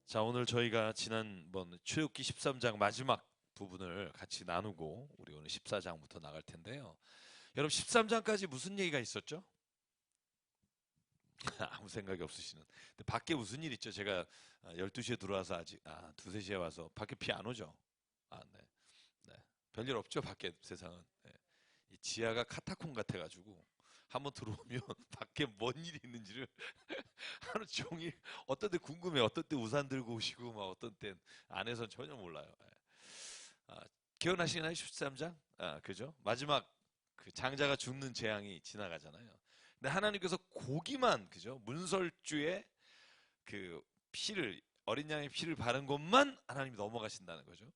자, 오늘 저희가 지난번 출애굽기 13장 마지막 부분을 같이 나누고 우리 오늘 14장부터 나갈 텐데요. 여러분 13장까지 무슨 얘기가 있었죠? 아무 생각이 없으시는. 근데 밖에 무슨 일 있죠? 제가 12시에 들어와서 아직 두세 시에 와서 밖에 비 안 오죠? 네. 네. 별일 없죠? 밖에 세상은. 네. 이 지하가 카타콤 같아가지고 한번 들어오면 밖에 뭔 일이 있는지를 하루 종일 어떤 때 궁금해. 어떤 때 우산 들고 오시고 막 어떤 땐 안에선 전혀 몰라요. 예. 아, 기억나시나요? 13장? 그죠? 마지막 그 장자가 죽는 재앙이 지나가잖아요. 근데 하나님께서 고기만 그죠? 문설주에 그 피를 어린 양의 피를 바른 것만 하나님이 넘어가신다는 거죠.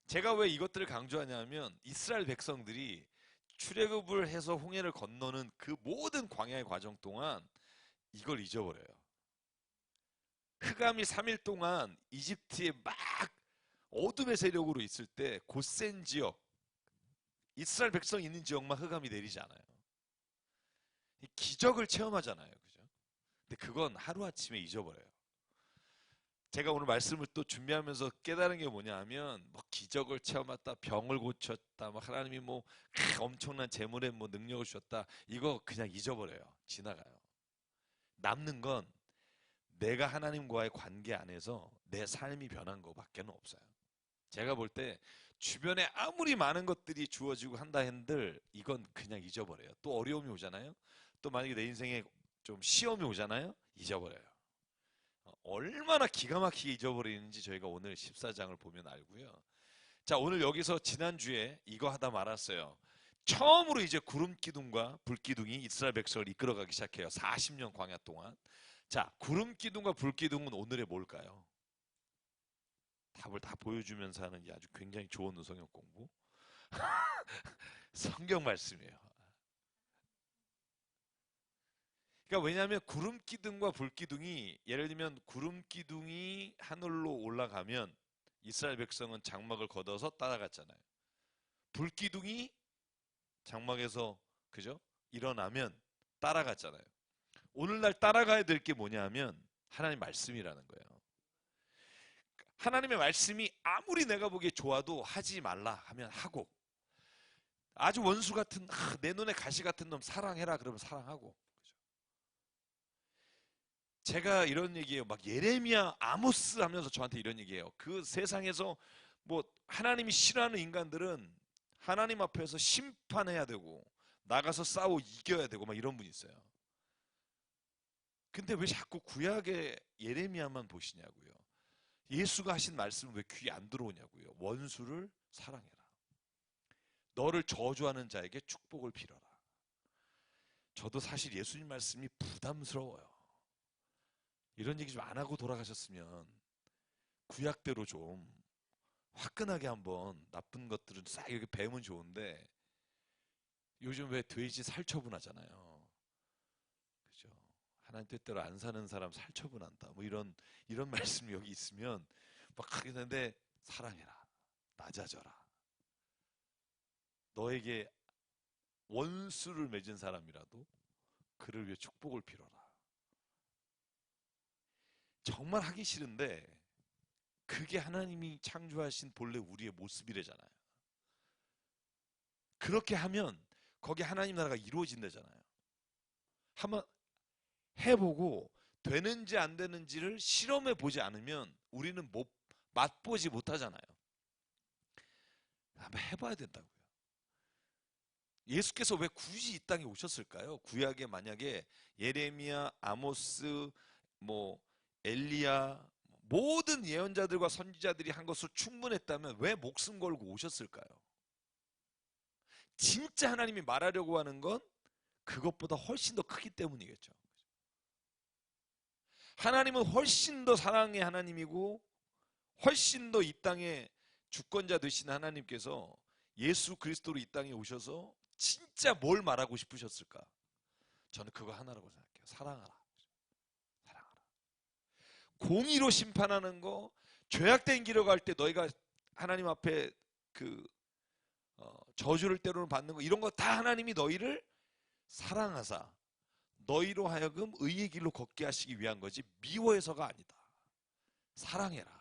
제가 왜 이것들을 강조하냐면 이스라엘 백성들이 출애굽을 해서 홍해를 건너는 그 모든 광야의 과정 동안 이걸 잊어버려요. 흑암이 3일 동안 이집트에 막 어둠의 세력으로 있을 때 고센 지역, 이스라엘 백성 있는 지역만 흑암이 내리지 않아요. 기적을 체험하잖아요. 그죠? 근데 그건 하루아침에 잊어버려요. 제가 오늘 말씀을 또 준비하면서 깨달은 게 뭐냐 하면 뭐 기적을 체험했다, 병을 고쳤다, 뭐 하나님이 뭐 엄청난 재물에 뭐 능력을 주셨다. 이거 그냥 잊어버려요. 지나가요. 남는 건 내가 하나님과의 관계 안에서 내 삶이 변한 거밖에는 없어요. 제가 볼 때 주변에 아무리 많은 것들이 주어지고 한다 한들 이건 그냥 잊어버려요. 또 어려움이 오잖아요. 또 만약에 내 인생에 좀 시험이 오잖아요. 잊어버려요. 얼마나 기가 막히게 잊어버리는지 저희가 오늘 14장을 보면 알고요. 자, 오늘 여기서 지난주에 이거 하다 말았어요. 처음으로 이제 구름 기둥과 불 기둥이 이스라엘 백성을 이끌어가기 시작해요. 40년 광야 동안. 자, 구름 기둥과 불 기둥은 오늘의 뭘까요? 답을 다 보여주면서 하는 게 아주 굉장히 좋은 우성형 공부. 성경 말씀이에요. 그러니까 왜냐하면 구름 기둥과 불 기둥이 예를 들면 구름 기둥이 하늘로 올라가면 이스라엘 백성은 장막을 걷어서 따라갔잖아요. 불 기둥이 장막에서 그죠? 일어나면 따라갔잖아요. 오늘날 따라가야 될 게 뭐냐면 하나님 말씀이라는 거예요. 하나님의 말씀이 아무리 내가 보기에 좋아도 하지 말라 하면 하고 아주 원수 같은 내 눈에 가시 같은 놈 사랑해라 그러면 사랑하고 그죠? 제가 이런 얘기예요. 막 예레미야, 아모스 하면서 저한테 이런 얘기예요. 그 세상에서 뭐 하나님이 싫어하는 인간들은 하나님 앞에서 심판해야 되고 나가서 싸워 이겨야 되고 막 이런 분이 있어요. 근데 왜 자꾸 구약의 예레미야만 보시냐고요. 예수가 하신 말씀은 왜 귀에 안 들어오냐고요. 원수를 사랑해라. 너를 저주하는 자에게 축복을 빌어라. 저도 사실 예수님 말씀이 부담스러워요. 이런 얘기 좀 안 하고 돌아가셨으면 구약대로 좀 화끈하게 한번 나쁜 것들은 싹 이렇게 배우면 좋은데 요즘 왜 돼지 살처분하잖아요. 그죠? 하나님 뜻대로 안 사는 사람 살처분한다. 뭐 이런 말씀이 여기 있으면 막 하게 되는데 사랑해라. 낮아져라. 너에게 원수를 맺은 사람이라도 그를 위해 축복을 빌어라. 정말 하기 싫은데 그게 하나님이 창조하신 본래 우리의 모습이래잖아요. 그렇게 하면 거기 하나님 나라가 이루어진다잖아요. 한번 해보고 되는지 안 되는지를 실험해 보지 않으면 우리는 맛보지 못하잖아요. 한번 해봐야 된다고요. 예수께서 왜 굳이 이 땅에 오셨을까요? 구약에 만약에 예레미야, 아모스, 뭐 엘리야 모든 예언자들과 선지자들이 한 것으로 충분했다면 왜 목숨 걸고 오셨을까요? 진짜 하나님이 말하려고 하는 건 그것보다 훨씬 더 크기 때문이겠죠. 하나님은 훨씬 더 사랑의 하나님이고 훨씬 더 이 땅의 주권자 되신 하나님께서 예수 그리스도로 이 땅에 오셔서 진짜 뭘 말하고 싶으셨을까? 저는 그거 하나라고 생각해요. 사랑하라. 사랑하라. 공의로 심판하는 거, 죄악된 길을 갈 때 너희가 하나님 앞에 그 저주를 때로는 받는 거 이런 거 다 하나님이 너희를 사랑하사 너희로 하여금 의의 길로 걷게 하시기 위한 거지 미워해서가 아니다. 사랑해라.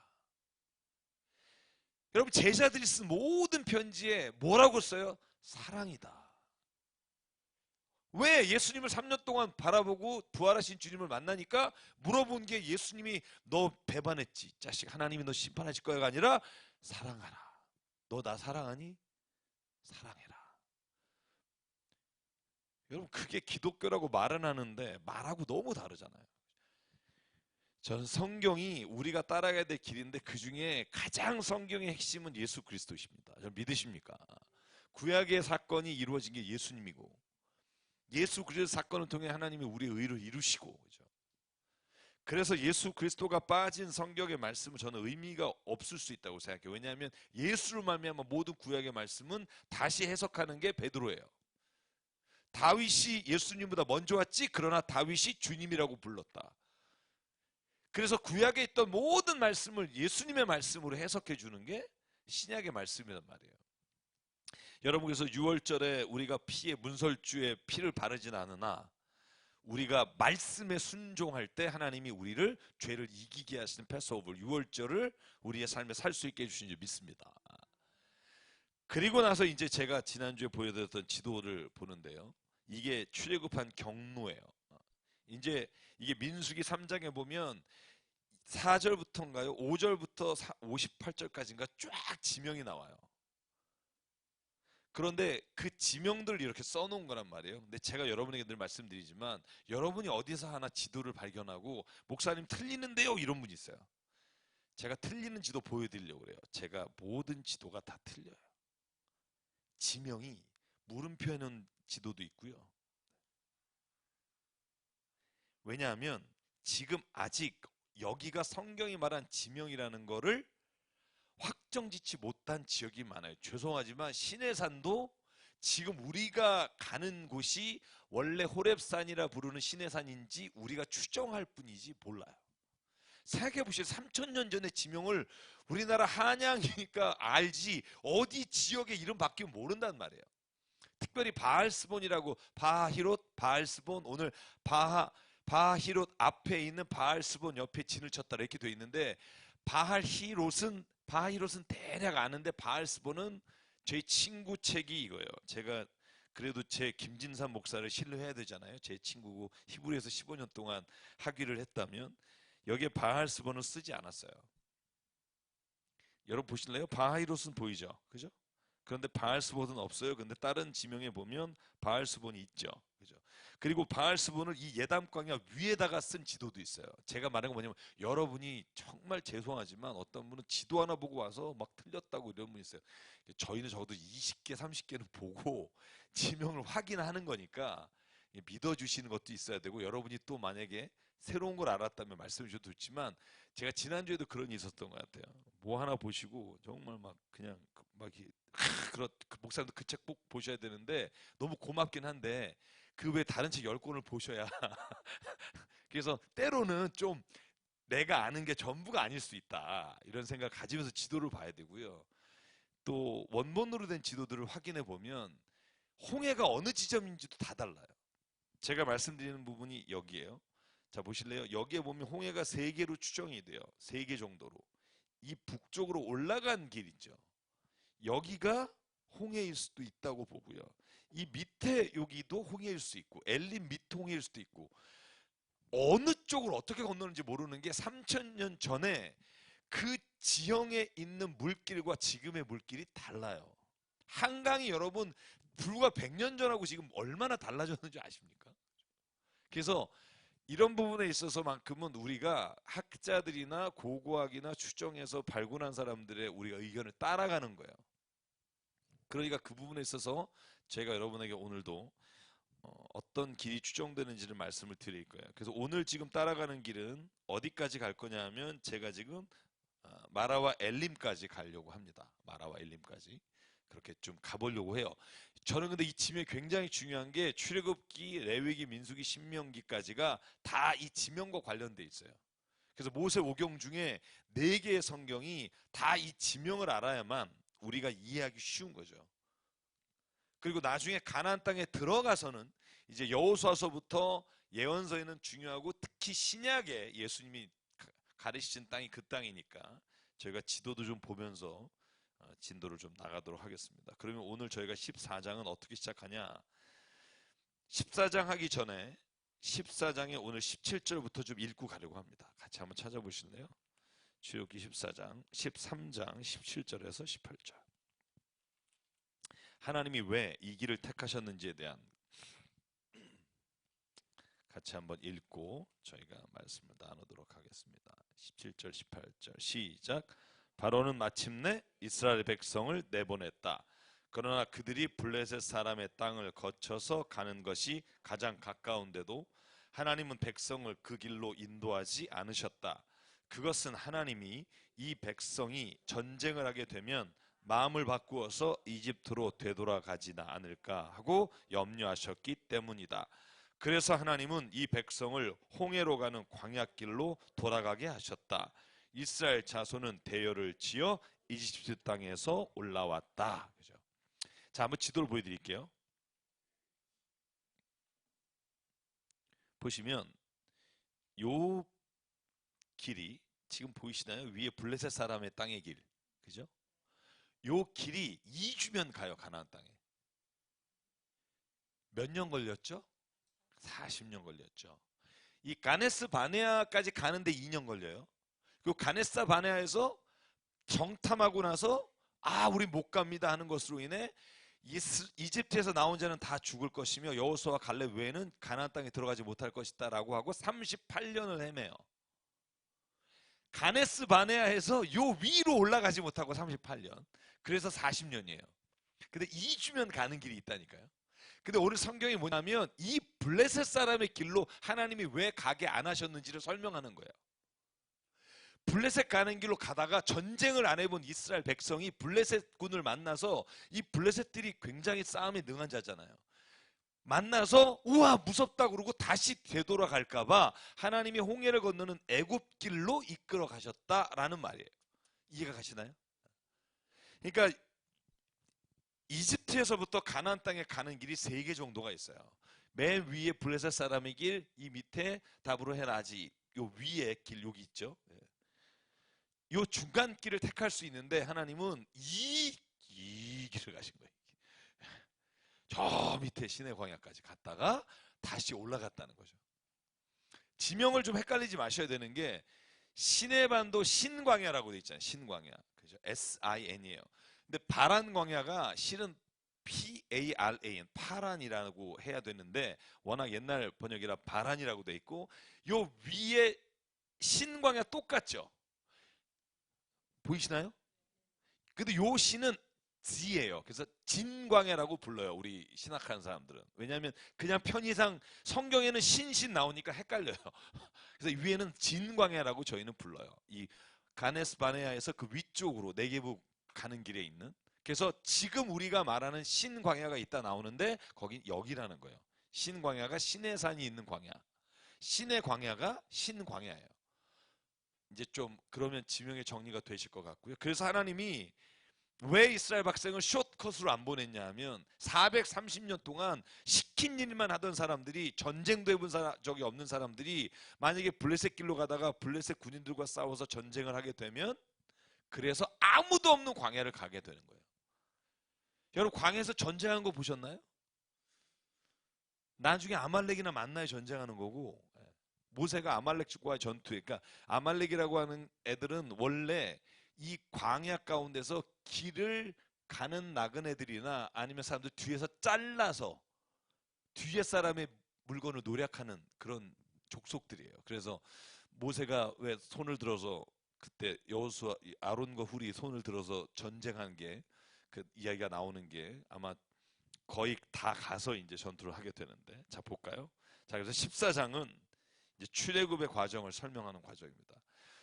여러분, 제자들이 쓴 모든 편지에 뭐라고 써요? 사랑이다. 왜? 예수님을 3년 동안 바라보고 부활하신 주님을 만나니까 물어본 게 예수님이 너 배반했지 자식, 하나님이 너 심판하실 거야가 아니라 사랑하라. 너 나 사랑하니? 사랑해라. 여러분, 그게 기독교라고 말은 하는데 말하고 너무 다르잖아요. 저는 성경이 우리가 따라가야 될 길인데 그 중에 가장 성경의 핵심은 예수 그리스도십니다. 저는 믿으십니까? 구약의 사건이 이루어진 게 예수님이고, 예수 그리스도 사건을 통해 하나님이 우리의 의를 이루시고, 그죠? 그래서 예수 그리스도가 빠진 성경의 말씀은 저는 의미가 없을 수 있다고 생각해요. 왜냐하면 예수로 말미암아 모든 구약의 말씀은 다시 해석하는 게 베드로예요. 다윗이 예수님보다 먼저 왔지, 그러나 다윗이 주님이라고 불렀다. 그래서 구약에 있던 모든 말씀을 예수님의 말씀으로 해석해 주는 게 신약의 말씀이란 말이에요. 여러분, 그래서 6월절에 우리가 피에 문설주에 피를 바르진 않으나 우리가 말씀에 순종할 때 하나님이 우리를 죄를 이기게 하시는 패스오버 6월절을 우리의 삶에 살 수 있게 해주신 줄 믿습니다. 그리고 나서 이제 제가 지난주에 보여드렸던 지도를 보는데요. 이게 출애굽한 경로예요. 이제 이게 민수기 3장에 보면 4절부터인가요? 5절부터 58절까지인가 쫙 지명이 나와요. 그런데 그 지명들을 이렇게 써놓은 거란 말이에요. 근데 제가 여러분에게 늘 말씀드리지만 여러분이 어디서 하나 지도를 발견하고 목사님 틀리는데요 이런 분이 있어요. 제가 틀리는 지도 보여드리려고 그래요. 제가 모든 지도가 다 틀려요. 지명이 물음표 해놓은 지도도 있고요. 왜냐하면 지금 아직 여기가 성경이 말한 지명이라는 거를 확정짓지 못한 지역이 많아요. 죄송하지만 시내산도 지금 우리가 가는 곳이 원래 호렙산이라 부르는 시내산인지 우리가 추정할 뿐이지 몰라요. 생각해 보시죠. 3000년 전의 지명을 우리나라 한양이니까 알지 어디 지역에 이름 바뀌면 모른단 말이에요. 특별히 바알스본이라고, 바히롯, 바알스본, 오늘 바히롯 앞에 있는 바알스본 옆에 진을 쳤다 이렇게 돼 있는데, 바히롯은 대략 아는데 바알스본은 제 친구 책이 이거예요. 제가 그래도 제 김진삼 목사를 신뢰해야 되잖아요. 제 친구고 히브리에서 15년 동안 학위를 했다면 여기에 바알스본은 쓰지 않았어요. 여러분 보실래요? 바히롯은 보이죠? 그죠? 그런데 바알스본은 없어요. 근데 다른 지명에 보면 바알스본이 있죠. 그죠? 그리고 바알스본을 이 예담광야 위에다가 쓴 지도도 있어요. 제가 말한 건 뭐냐면 여러분이 정말 죄송하지만 어떤 분은 지도 하나 보고 와서 막 틀렸다고 이런 분이 있어요. 저희는 적어도 20개, 30개는 보고 지명을 확인하는 거니까 믿어주시는 것도 있어야 되고, 여러분이 또 만약에 새로운 걸 알았다면 말씀해 주셔도 좋지만 제가 지난주에도 그런 일이 있었던 것 같아요. 뭐 하나 보시고 정말 막 그냥 막 그 목사님도 그 책 꼭 보셔야 되는데 너무 고맙긴 한데 그 외에 다른 책 10권을 보셔야 그래서 때로는 좀 내가 아는 게 전부가 아닐 수 있다 이런 생각 가지면서 지도를 봐야 되고요. 또 원본으로 된 지도들을 확인해 보면 홍해가 어느 지점인지도 다 달라요. 제가 말씀드리는 부분이 여기에요. 자 보실래요? 여기에 보면 홍해가 3개로 추정이 돼요. 3개 정도로. 이 북쪽으로 올라간 길이죠. 여기가 홍해일 수도 있다고 보고요. 이 밑에 여기도 홍해일 수 있고 엘림 밑홍해일 수도 있고, 어느 쪽을 어떻게 건너는지 모르는 게 3000년 전에 그 지형에 있는 물길과 지금의 물길이 달라요. 한강이 여러분 불과 100년 전하고 지금 얼마나 달라졌는지 아십니까? 그래서 이런 부분에 있어서만큼은 우리가 학자들이나 고고학이나 추정해서 발굴한 사람들의 우리가 의견을 따라가는 거예요. 그러니까 그 부분에 있어서 제가 여러분에게 오늘도 어떤 길이 추정되는지를 말씀을 드릴 거예요. 그래서 오늘 지금 따라가는 길은 어디까지 갈 거냐 하면 제가 지금 마라와 엘림까지 가려고 합니다. 마라와 엘림까지 그렇게 좀 가보려고 해요. 저는 근데 이 지명이 굉장히 중요한 게 출애굽기, 레위기, 민수기, 신명기까지가 다 이 지명과 관련돼 있어요. 그래서 모세오경 중에 4개의 성경이 다 이 지명을 알아야만 우리가 이해하기 쉬운 거죠. 그리고 나중에 가나안 땅에 들어가서는 이제 여호수아서부터 예언서에는 중요하고 특히 신약에 예수님이 가르치신 땅이 그 땅이니까 저희가 지도도 좀 보면서 진도를 좀 나가도록 하겠습니다. 그러면 오늘 저희가 14장은 어떻게 시작하냐? 14장 하기 전에 14장에 오늘 17절부터 좀 읽고 가려고 합니다. 같이 한번 찾아보실래요? 출애굽기 14장 13장 17절에서 18절. 하나님이 왜 이 길을 택하셨는지에 대한 같이 한번 읽고 저희가 말씀을 나누도록 하겠습니다. 17절 18절 시작. 바로는 마침내 이스라엘 백성을 내보냈다. 그러나 그들이 블레셋 사람의 땅을 거쳐서 가는 것이 가장 가까운데도 하나님은 백성을 그 길로 인도하지 않으셨다. 그것은 하나님이 이 백성이 전쟁을 하게 되면 마음을 바꾸어서 이집트로 되돌아가지나 않을까 하고 염려하셨기 때문이다. 그래서 하나님은 이 백성을 홍해로 가는 광야길로 돌아가게 하셨다. 이스라엘 자손은 대열을 지어 이집트 땅에서 올라왔다. 그죠? 자, 한번 지도를 보여드릴게요. 보시면 요 길이 지금 보이시나요? 위에 블레셋 사람의 땅의 길, 그죠? 요 길이 2주면 가요. 가나안 땅에. 몇 년 걸렸죠? 40년 걸렸죠. 이 가네스 바네아까지 가는데 2년 걸려요. 그 가네스 바네아에서 정탐하고 나서 우리 못 갑니다 하는 것으로 인해 이집트에서 나온 자는 다 죽을 것이며 여호수아와 갈렙 외에는 가나안 땅에 들어가지 못할 것이다 라고 하고 38년을 헤매요. 가네스 바네아에서 요 위로 올라가지 못하고 38년. 그래서 40년이에요. 근데 2주면 가는 길이 있다니까요. 근데 오늘 성경이 뭐냐면 이 블레셋 사람의 길로 하나님이 왜 가게 안 하셨는지를 설명하는 거예요. 블레셋 가는 길로 가다가 전쟁을 안 해본 이스라엘 백성이 블레셋 군을 만나서, 이 블레셋들이 굉장히 싸움에 능한 자잖아요. 만나서 우와 무섭다 그러고 다시 되돌아갈까봐 하나님이 홍해를 건너는 애굽 길로 이끌어 가셨다라는 말이에요. 이해가 가시나요? 그러니까 이집트에서부터 가나안 땅에 가는 길이 3개 정도가 있어요. 맨 위에 블레셋 사람의 길, 이 밑에 다브로 헤라지, 요 위에 길 여기 있죠. 요 중간 길을 택할 수 있는데 하나님은 이 길을 가신 거예요. 저 밑에 시내 광야까지 갔다가 다시 올라갔다는 거죠. 지명을 좀 헷갈리지 마셔야 되는 게 시내반도 신광야라고 돼 있잖아요. 신광야. 그죠? SIN이에요. 근데 파란 광야가 실은 PARAN, 파란이라고 해야 되는데 워낙 옛날 번역이라 바란이라고 돼 있고, 요 위에 신광야 똑같죠? 보이시나요? 근데 요 신은 지예요. 그래서 진광야라고 불러요. 우리 신학하는 사람들은. 왜냐하면 그냥 편의상 성경에는 신신 나오니까 헷갈려요. 그래서 위에는 진광야라고 저희는 불러요. 이 가네스 바네아에서 그 위쪽으로 네게부 가는 길에 있는. 그래서 지금 우리가 말하는 신광야가 있다 나오는데 거긴 여기라는 거예요. 신광야가 신의 산이 있는 광야. 신의 광야가 신광야예요. 이제 좀 그러면 지명의 정리가 되실 것 같고요. 그래서 하나님이 왜 이스라엘 백성을 숏컷으로 안 보냈냐 하면 430년 동안 시킨 일만 하던 사람들이, 전쟁도 해본 적이 없는 사람들이 만약에 블레셋 길로 가다가 블레셋 군인들과 싸워서 전쟁을 하게 되면, 그래서 아무도 없는 광야를 가게 되는 거예요. 여러분 광야에서 전쟁한 거 보셨나요? 나중에 아말렉이나 만나야 전쟁하는 거고, 모세가 아말렉과의 전투에, 그러니까 아말렉이라고 하는 애들은 원래 이 광야 가운데서 길을 가는 나그네들이나 아니면 사람들 뒤에서 잘라서 뒤에 사람의 물건을 노략하는 그런 족속들이에요. 그래서 모세가 왜 손을 들어서 그때 여호수아 아론과 훌이 손을 들어서 전쟁한 게, 그 이야기가 나오는 게 아마 거의 다 가서 이제 전투를 하게 되는데, 자 볼까요? 자, 그래서 14장은 이제 출애굽의 과정을 설명하는 과정입니다.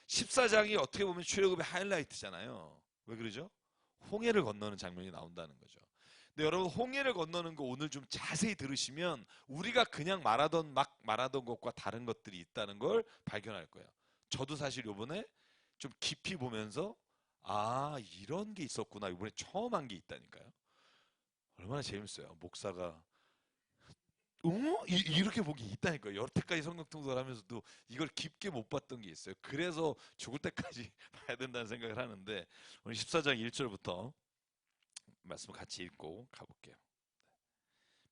14장이 어떻게 보면 출애굽의 하이라이트잖아요. 왜 그러죠? 홍해를 건너는 장면이 나온다는 거죠. 근데 여러분 홍해를 건너는 거 오늘 좀 자세히 들으시면 우리가 그냥 말하던 것과 다른 것들이 있다는 걸 발견할 거예요. 저도 사실 요번에 좀 깊이 보면서 이런 게 있었구나, 이번에 처음 한 게 있다니까요. 얼마나 재밌어요. 목사가 이렇게 보기 있다니까요. 여태까지 성경 통독을 하면서도 이걸 깊게 못 봤던 게 있어요. 그래서 죽을 때까지 봐야 된다는 생각을 하는데, 오늘 14장 1절부터 말씀 같이 읽고 가볼게요.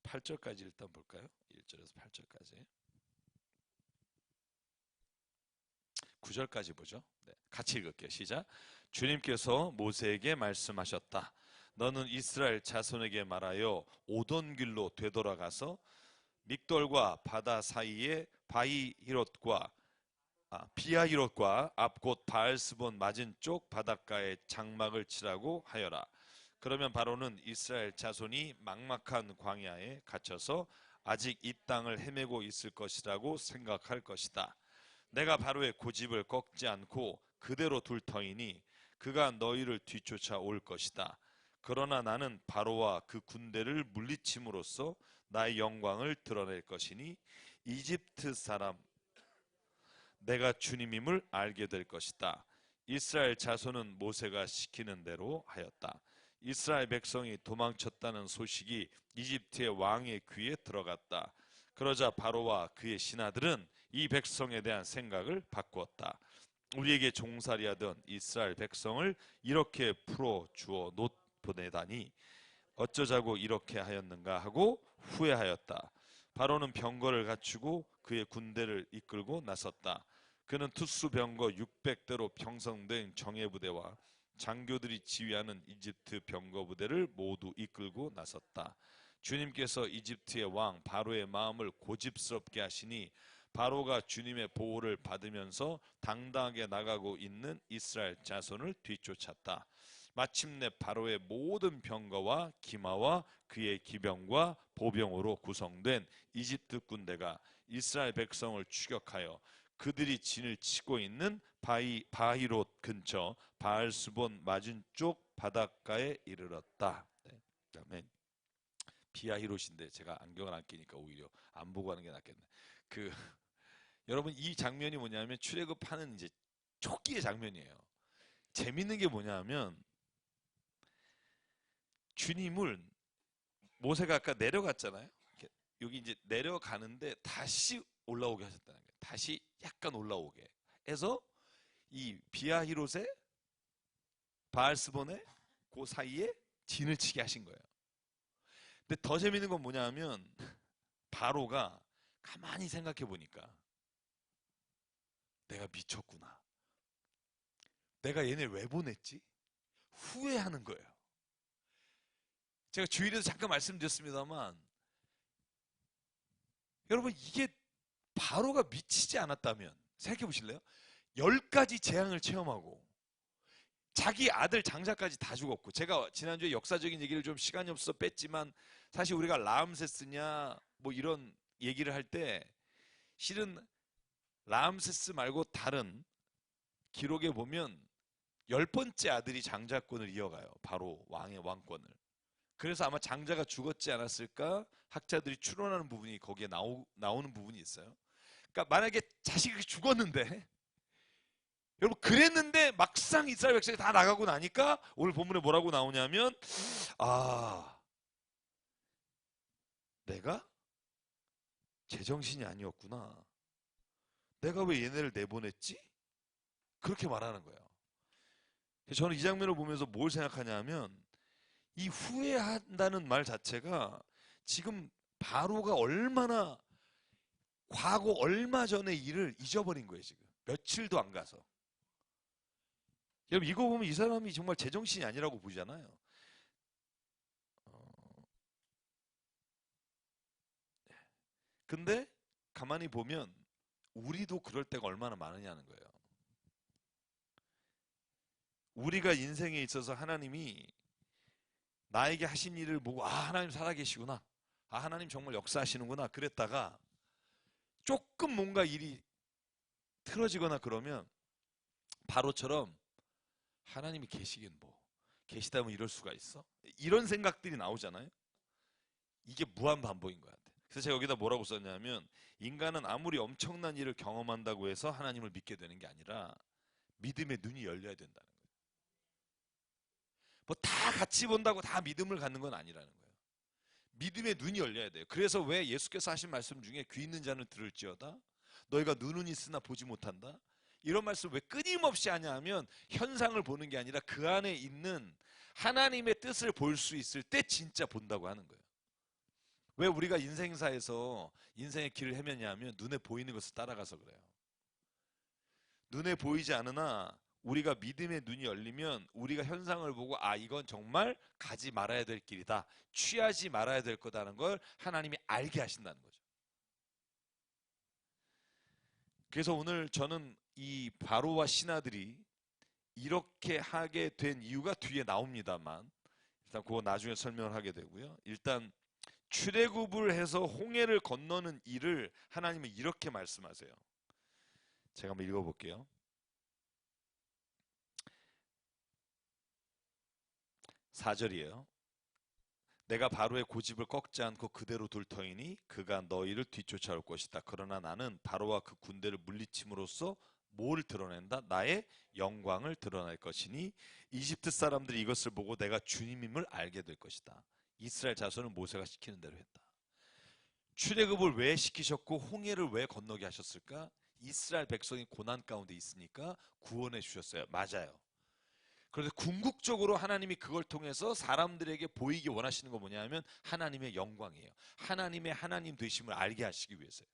8절까지 일단 볼까요? 1절에서 8절까지. 9절까지 보죠. 네, 같이 읽을게요. 시작. 주님께서 모세에게 말씀하셨다. 너는 이스라엘 자손에게 말하여 오던 길로 되돌아가서 믹돌과 바다 사이에 비하히롯과 앞 곧 바알스본 맞은 쪽 바닷가에 장막을 치라고 하여라. 그러면 바로는 이스라엘 자손이 막막한 광야에 갇혀서 아직 이 땅을 헤매고 있을 것이라고 생각할 것이다. 내가 바로의 고집을 꺾지 않고 그대로 둘 터이니 그가 너희를 뒤쫓아 올 것이다. 그러나 나는 바로와 그 군대를 물리침으로써 나의 영광을 드러낼 것이니 이집트 사람 내가 주님임을 알게 될 것이다. 이스라엘 자손은 모세가 시키는 대로 하였다. 이스라엘 백성이 도망쳤다는 소식이 이집트의 왕의 귀에 들어갔다. 그러자 바로와 그의 신하들은 이 백성에 대한 생각을 바꾸었다. 우리에게 종살이 하던 이스라엘 백성을 이렇게 풀어 주어 놓 보내다니 어쩌자고 이렇게 하였는가 하고 후회하였다. 바로는 병거를 갖추고 그의 군대를 이끌고 나섰다. 그는 투수병거 600대로 형성된 정예부대와 장교들이 지휘하는 이집트 병거 부대를 모두 이끌고 나섰다. 주님께서 이집트의 왕 바로의 마음을 고집스럽게 하시니 바로가 주님의 보호를 받으면서 당당하게 나가고 있는 이스라엘 자손을 뒤쫓았다. 마침내 바로의 모든 병거와 기마와 그의 기병과 보병으로 구성된 이집트 군대가 이스라엘 백성을 추격하여 그들이 진을 치고 있는 바히롯 근처 바알스본 맞은 쪽 바닷가에 이르렀다. 네. 그다음에 비하히롯인데 제가 안경을 안 끼니까 오히려 안 보고 하는 게 낫겠네. 여러분 이 장면이 뭐냐면 출애굽하는 이제 초기의 장면이에요. 재밌는 게 뭐냐면 주님을 모세가 아까 내려갔잖아요. 여기 이제 내려가는데 다시 올라오게 하셨다는 거예요. 다시 약간 올라오게 해서 이 비하히롯의 바알스본의 그 사이에 진을 치게 하신 거예요. 근데 더 재밌는 건 뭐냐면 바로가 가만히 생각해 보니까 내가 미쳤구나. 내가 얘네 왜 보냈지? 후회하는 거예요. 제가 주일에도 잠깐 말씀드렸습니다만 여러분 이게 바로가 미치지 않았다면 생각해 보실래요? 10가지 재앙을 체험하고 자기 아들 장자까지 다 죽었고 제가 지난주에 역사적인 얘기를 좀 시간이 없어서 뺐지만 사실 우리가 라암세스냐 뭐 이런 얘기를 할 때 실은 라암세스 말고 다른 기록에 보면 10번째 아들이 장자권을 이어가요. 바로 왕의 왕권을. 그래서 아마 장자가 죽었지 않았을까? 학자들이 추론하는 부분이 거기에 나오는 부분이 있어요. 그러니까 만약에 자식이 죽었는데 여러분 그랬는데 막상 이스라엘 백성이 다 나가고 나니까 오늘 본문에 뭐라고 나오냐면 내가 제정신이 아니었구나. 내가 왜 얘네를 내보냈지? 그렇게 말하는 거예요. 저는 이 장면을 보면서 뭘 생각하냐면 이 후회한다는 말 자체가 지금 바로가 얼마나 과거 얼마 전의 일을 잊어버린 거예요. 지금 며칠도 안 가서. 여러분 이거 보면 이 사람이 정말 제정신이 아니라고 보잖아요. 근데 가만히 보면 우리도 그럴 때가 얼마나 많으냐는 거예요. 우리가 인생에 있어서 하나님이 나에게 하신 일을 보고 하나님 살아계시구나. 하나님 정말 역사하시는구나. 그랬다가 조금 뭔가 일이 틀어지거나 그러면 바로처럼 하나님이 계시긴 뭐 계시다면 이럴 수가 있어? 이런 생각들이 나오잖아요. 이게 무한 반복인 것 같아요. 그래서 제가 여기다 뭐라고 썼냐면 인간은 아무리 엄청난 일을 경험한다고 해서 하나님을 믿게 되는 게 아니라 믿음의 눈이 열려야 된다는 거예요. 뭐 다 같이 본다고 다 믿음을 갖는 건 아니라는 거예요. 믿음의 눈이 열려야 돼요. 그래서 왜 예수께서 하신 말씀 중에 귀 있는 자는 들을지어다 너희가 눈은 있으나 보지 못한다, 이런 말씀을 왜 끊임없이 하냐 하면 현상을 보는 게 아니라 그 안에 있는 하나님의 뜻을 볼 수 있을 때 진짜 본다고 하는 거예요. 왜 우리가 인생사에서 인생의 길을 헤매냐 하면 눈에 보이는 것을 따라가서 그래요. 눈에 보이지 않으나 우리가 믿음의 눈이 열리면 우리가 현상을 보고 아, 이건 정말 가지 말아야 될 길이다, 취하지 말아야 될 거다라는 걸 하나님이 알게 하신다는 거죠. 그래서 오늘 저는 이 바로와 신하들이 이렇게 하게 된 이유가 뒤에 나옵니다만 일단 그거 나중에 설명을 하게 되고요. 일단 출애굽을 해서 홍해를 건너는 일을 하나님은 이렇게 말씀하세요. 제가 한번 읽어볼게요. 4절이에요. 내가 바로의 고집을 꺾지 않고 그대로 둘 터이니 그가 너희를 뒤쫓아올 것이다. 그러나 나는 바로와 그 군대를 물리침으로써 뭘 드러낸다? 나의 영광을 드러낼 것이니 이집트 사람들이 이것을 보고 내가 주님임을 알게 될 것이다. 이스라엘 자손은 모세가 시키는 대로 했다. 출애굽을 왜 시키셨고 홍해를 왜 건너게 하셨을까? 이스라엘 백성이 고난 가운데 있으니까 구원해 주셨어요. 맞아요. 그런데 궁극적으로 하나님이 그걸 통해서 사람들에게 보이기 원하시는 거 뭐냐 하면 하나님의 영광이에요. 하나님의 하나님 되심을 알게 하시기 위해서요.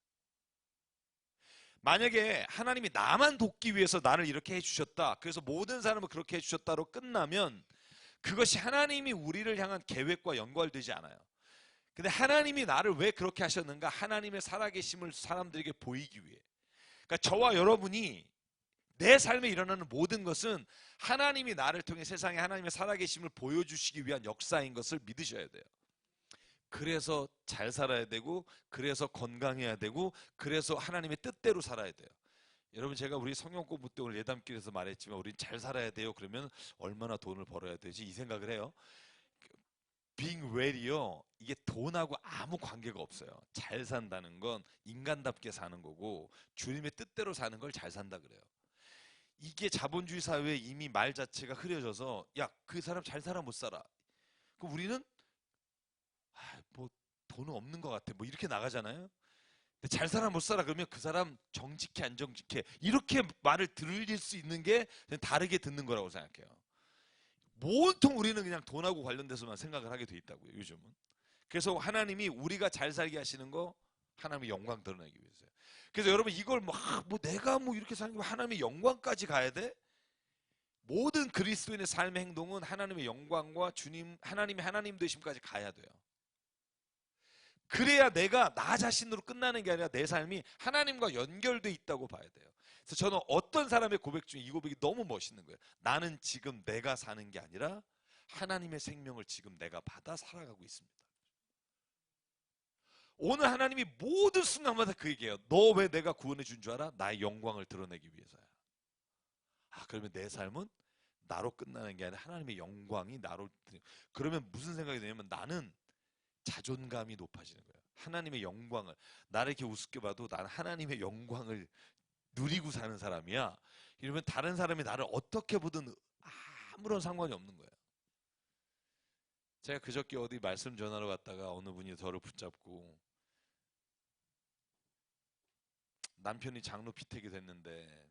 만약에 하나님이 나만 돕기 위해서 나를 이렇게 해주셨다, 그래서 모든 사람을 그렇게 해주셨다로 끝나면 그것이 하나님이 우리를 향한 계획과 연관되지 않아요. 근데 하나님이 나를 왜 그렇게 하셨는가? 하나님의 살아계심을 사람들에게 보이기 위해. 그러니까 저와 여러분이 내 삶에 일어나는 모든 것은 하나님이 나를 통해 세상에 하나님의 살아계심을 보여주시기 위한 역사인 것을 믿으셔야 돼요. 그래서 잘 살아야 되고, 그래서 건강해야 되고, 그래서 하나님의 뜻대로 살아야 돼요. 여러분, 제가 우리 성경 공부 때 오늘 예담길에서 말했지만 우린 잘 살아야 돼요. 그러면 얼마나 돈을 벌어야 되지? 이 생각을 해요. being ready요, 이게 돈하고 아무 관계가 없어요. 잘 산다는 건 인간답게 사는 거고 주님의 뜻대로 사는 걸 잘 산다 그래요. 이게 자본주의 사회에 이미 말 자체가 흐려져서 야, 그 사람 잘 살아 못 살아, 그럼 우리는 뭐 돈은 없는 것 같아 뭐 이렇게 나가잖아요. 근데 잘 살아 못 살아 그러면 그 사람 정직해 안 정직해 이렇게 말을 들을 수 있는 게 다르게 듣는 거라고 생각해요. 보통 우리는 그냥 돈하고 관련돼서만 생각을 하게 돼 있다고요, 요즘은. 그래서 하나님이 우리가 잘 살게 하시는 거 하나님의 영광 드러내기 위해서요. 그래서 여러분 이걸 뭐 내가 뭐 이렇게 사는 게 하나님의 영광까지 가야 돼? 모든 그리스도인의 삶의 행동은 하나님의 영광과 주님, 하나님의 하나님 되심까지 가야 돼요. 그래야 내가 나 자신으로 끝나는 게 아니라 내 삶이 하나님과 연결돼 있다고 봐야 돼요. 그래서 저는 어떤 사람의 고백 중에 이 고백이 너무 멋있는 거예요. 나는 지금 내가 사는 게 아니라 하나님의 생명을 지금 내가 받아 살아가고 있습니다. 오늘 하나님이 모든 순간마다 그 얘기예요. 너 왜 내가 구원해 준 줄 알아? 나의 영광을 드러내기 위해서야. 아, 그러면 내 삶은 나로 끝나는 게 아니라 하나님의 영광이 나로. 그러면 무슨 생각이 드냐면 나는 자존감이 높아지는 거예요. 하나님의 영광을, 나를 이렇게 우습게 봐도 나는 하나님의 영광을 누리고 사는 사람이야. 이러면 다른 사람이 나를 어떻게 보든 아무런 상관이 없는 거예요. 제가 그저께 어디 말씀 전하러 갔다가 어느 분이 저를 붙잡고 남편이 장로 피택이 됐는데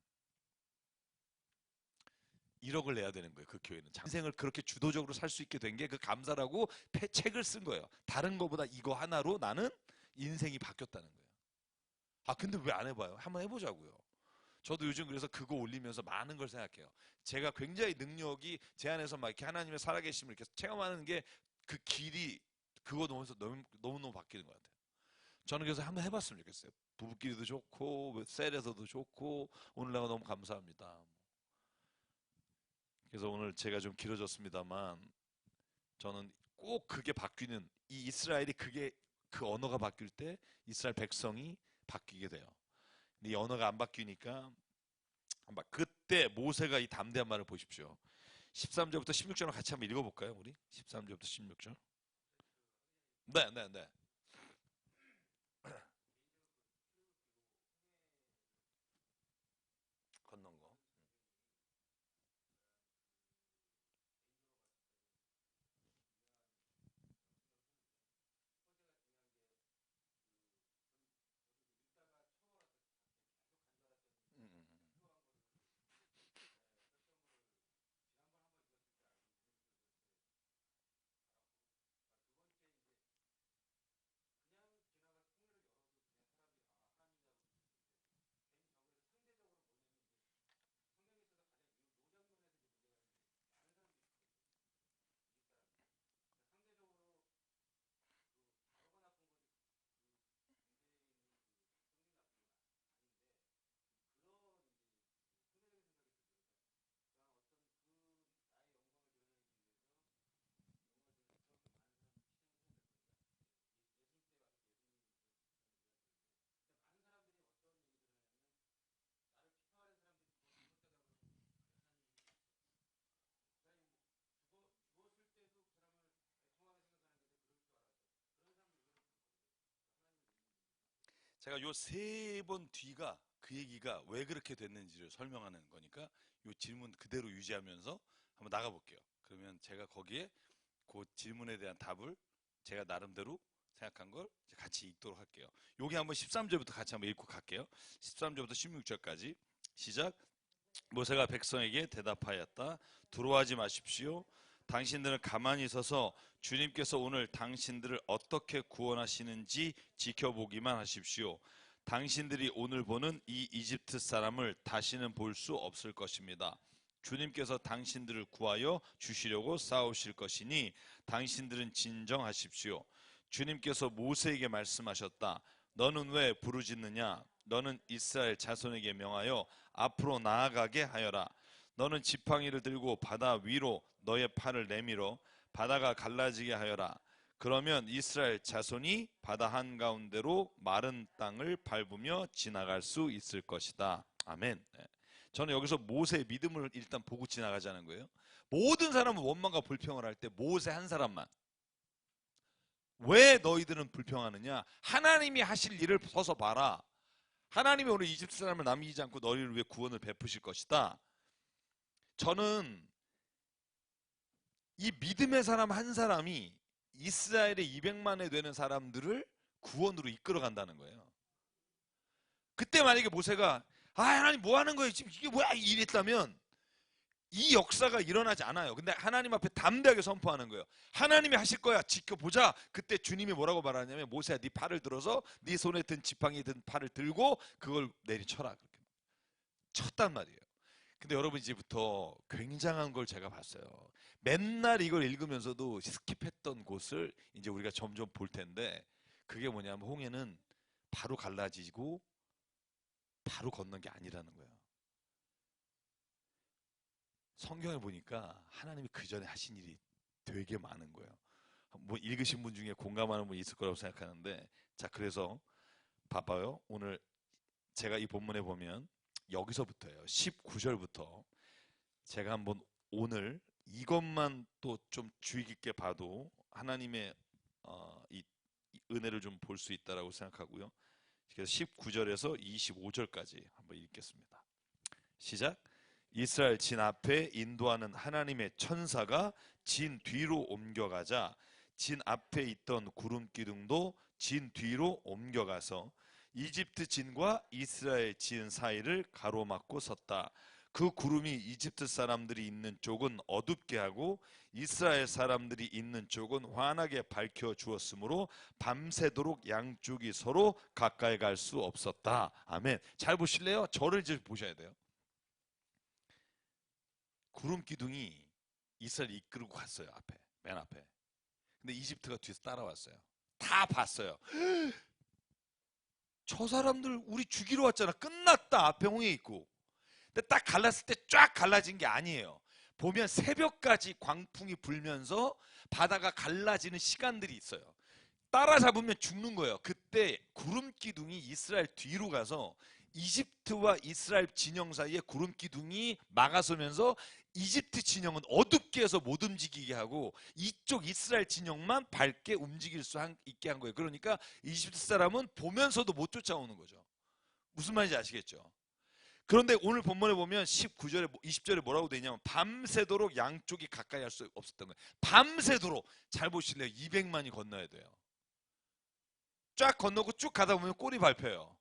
1억을 내야 되는 거예요. 그 교회는 인생을 그렇게 주도적으로 살 수 있게 된 게 그 감사라고 책을 쓴 거예요. 다른 거보다 이거 하나로 나는 인생이 바뀌었다는 거예요. 아, 근데 왜 안 해봐요? 한번 해보자고요. 저도 요즘 그래서 그거 올리면서 많은 걸 생각해요. 제가 굉장히 능력이 제 안에서 막 이렇게 하나님의 살아계심을 이렇게 체험하는 게 그 길이 그거 보면서 너무너무 바뀌는 것 같아요. 저는 그래서 한번 해봤으면 좋겠어요. 부부끼리도 좋고 셀에서도 좋고 오늘 내가 너무 감사합니다. 그래서 오늘 제가 좀 길어졌습니다만 저는 꼭 그게 바뀌는, 이 이스라엘이 그게 그 언어가 바뀔 때 이스라엘 백성이 바뀌게 돼요. 근데 이 언어가 안 바뀌니까 그때 모세가 이 담대한 말을 보십시오. 13절부터 16절을 같이 한번 읽어볼까요? 우리 13절부터 16절. 네, 네, 네. 건넌 거. 제가 요 세 번 뒤가 그 얘기가 왜 그렇게 됐는지를 설명하는 거니까 요 질문 그대로 유지하면서 한번 나가볼게요. 그러면 제가 거기에 그 질문에 대한 답을 제가 나름대로 생각한 걸 같이 읽도록 할게요. 여기 한번 13절부터 같이 한번 읽고 갈게요. 13절부터 16절까지 시작. 모세가 백성에게 대답하였다. 두려워하지 마십시오. 당신들은 가만히 서서 주님께서 오늘 당신들을 어떻게 구원하시는지 지켜보기만 하십시오. 당신들이 오늘 보는 이 이집트 사람을 다시는 볼 수 없을 것입니다. 주님께서 당신들을 구하여 주시려고 싸우실 것이니 당신들은 진정하십시오. 주님께서 모세에게 말씀하셨다. 너는 왜 부르짖느냐? 너는 이스라엘 자손에게 명하여 앞으로 나아가게 하여라. 너는 지팡이를 들고 바다 위로 너의 팔을 내밀어 바다가 갈라지게 하여라. 그러면 이스라엘 자손이 바다 한가운데로 마른 땅을 밟으며 지나갈 수 있을 것이다. 아멘. 저는 여기서 모세의 믿음을 일단 보고 지나가자는 거예요. 모든 사람은 원망과 불평을 할 때 모세 한 사람만, 왜 너희들은 불평하느냐? 하나님이 하실 일을 서서 봐라. 하나님이 오늘 이집트 사람을 남기지 않고 너희를 위해 구원을 베푸실 것이다. 저는 이 믿음의 사람 한 사람이 이스라엘의 200만에 되는 사람들을 구원으로 이끌어 간다는 거예요. 그때 만약에 모세가 하나님 뭐 하는 거예요? 지금 이게 뭐야? 이랬다면 이 역사가 일어나지 않아요. 근데 하나님 앞에 담대하게 선포하는 거예요. 하나님이 하실 거야. 지켜보자. 그때 주님이 뭐라고 말하냐면 모세야 네 팔을 들어서 네 손에 든 지팡이 든 팔을 들고 그걸 내리쳐라. 그렇게 쳤단 말이에요. 근데 여러분 이제부터 굉장한 걸 제가 봤어요. 맨날 이걸 읽으면서도 스킵했던 곳을 이제 우리가 점점 볼 텐데 그게 뭐냐면 홍해는 바로 갈라지고 바로 건넌 게 아니라는 거예요. 성경에 보니까 하나님이 그 전에 하신 일이 되게 많은 거예요. 뭐 읽으신 분 중에 공감하는 분 있을 거라고 생각하는데, 자 그래서 봐봐요. 오늘 제가 이 본문에 보면 여기서부터예요. 19절부터 제가 한번 오늘 이것만 또 좀 주의 깊게 봐도 하나님의 이 은혜를 좀 볼 수 있다라고 생각하고요. 그래서 19절에서 25절까지 한번 읽겠습니다. 시작. 이스라엘 진 앞에 인도하는 하나님의 천사가 진 뒤로 옮겨가자 진 앞에 있던 구름 기둥도 진 뒤로 옮겨가서 이집트 진과 이스라엘 진 사이를 가로막고 섰다. 그 구름이 이집트 사람들이 있는 쪽은 어둡게 하고 이스라엘 사람들이 있는 쪽은 환하게 밝혀 주었으므로 밤새도록 양쪽이 서로 가까이 갈 수 없었다. 아멘. 잘 보실래요? 저를 이제 보셔야 돼요. 구름 기둥이 이스라엘 이끌고 갔어요. 앞에, 맨 앞에. 근데 이집트가 뒤에서 따라왔어요. 다 봤어요. 저 사람들 우리 죽이러 왔잖아. 끝났다. 앞에 홍해 있고. 근데 딱 갈랐을 때 쫙 갈라진 게 아니에요. 보면 새벽까지 광풍이 불면서 바다가 갈라지는 시간들이 있어요. 따라잡으면 죽는 거예요. 그때 구름 기둥이 이스라엘 뒤로 가서 이집트와 이스라엘 진영 사이에 구름 기둥이 막아서면서 이집트 진영은 어둡게 해서 못 움직이게 하고 이쪽 이스라엘 진영만 밝게 움직일 수 있게 한 거예요. 그러니까 이집트 사람은 보면서도 못 쫓아오는 거죠. 무슨 말인지 아시겠죠? 그런데 오늘 본문에 보면 19절에 20절에 뭐라고 되어 있냐면 밤새도록 양쪽이 가까이 할 수 없었던 거예요. 밤새도록. 잘 보실래요? 200만이 건너야 돼요. 쫙 건너고 쭉 가다 보면 꼬리 밟혀요.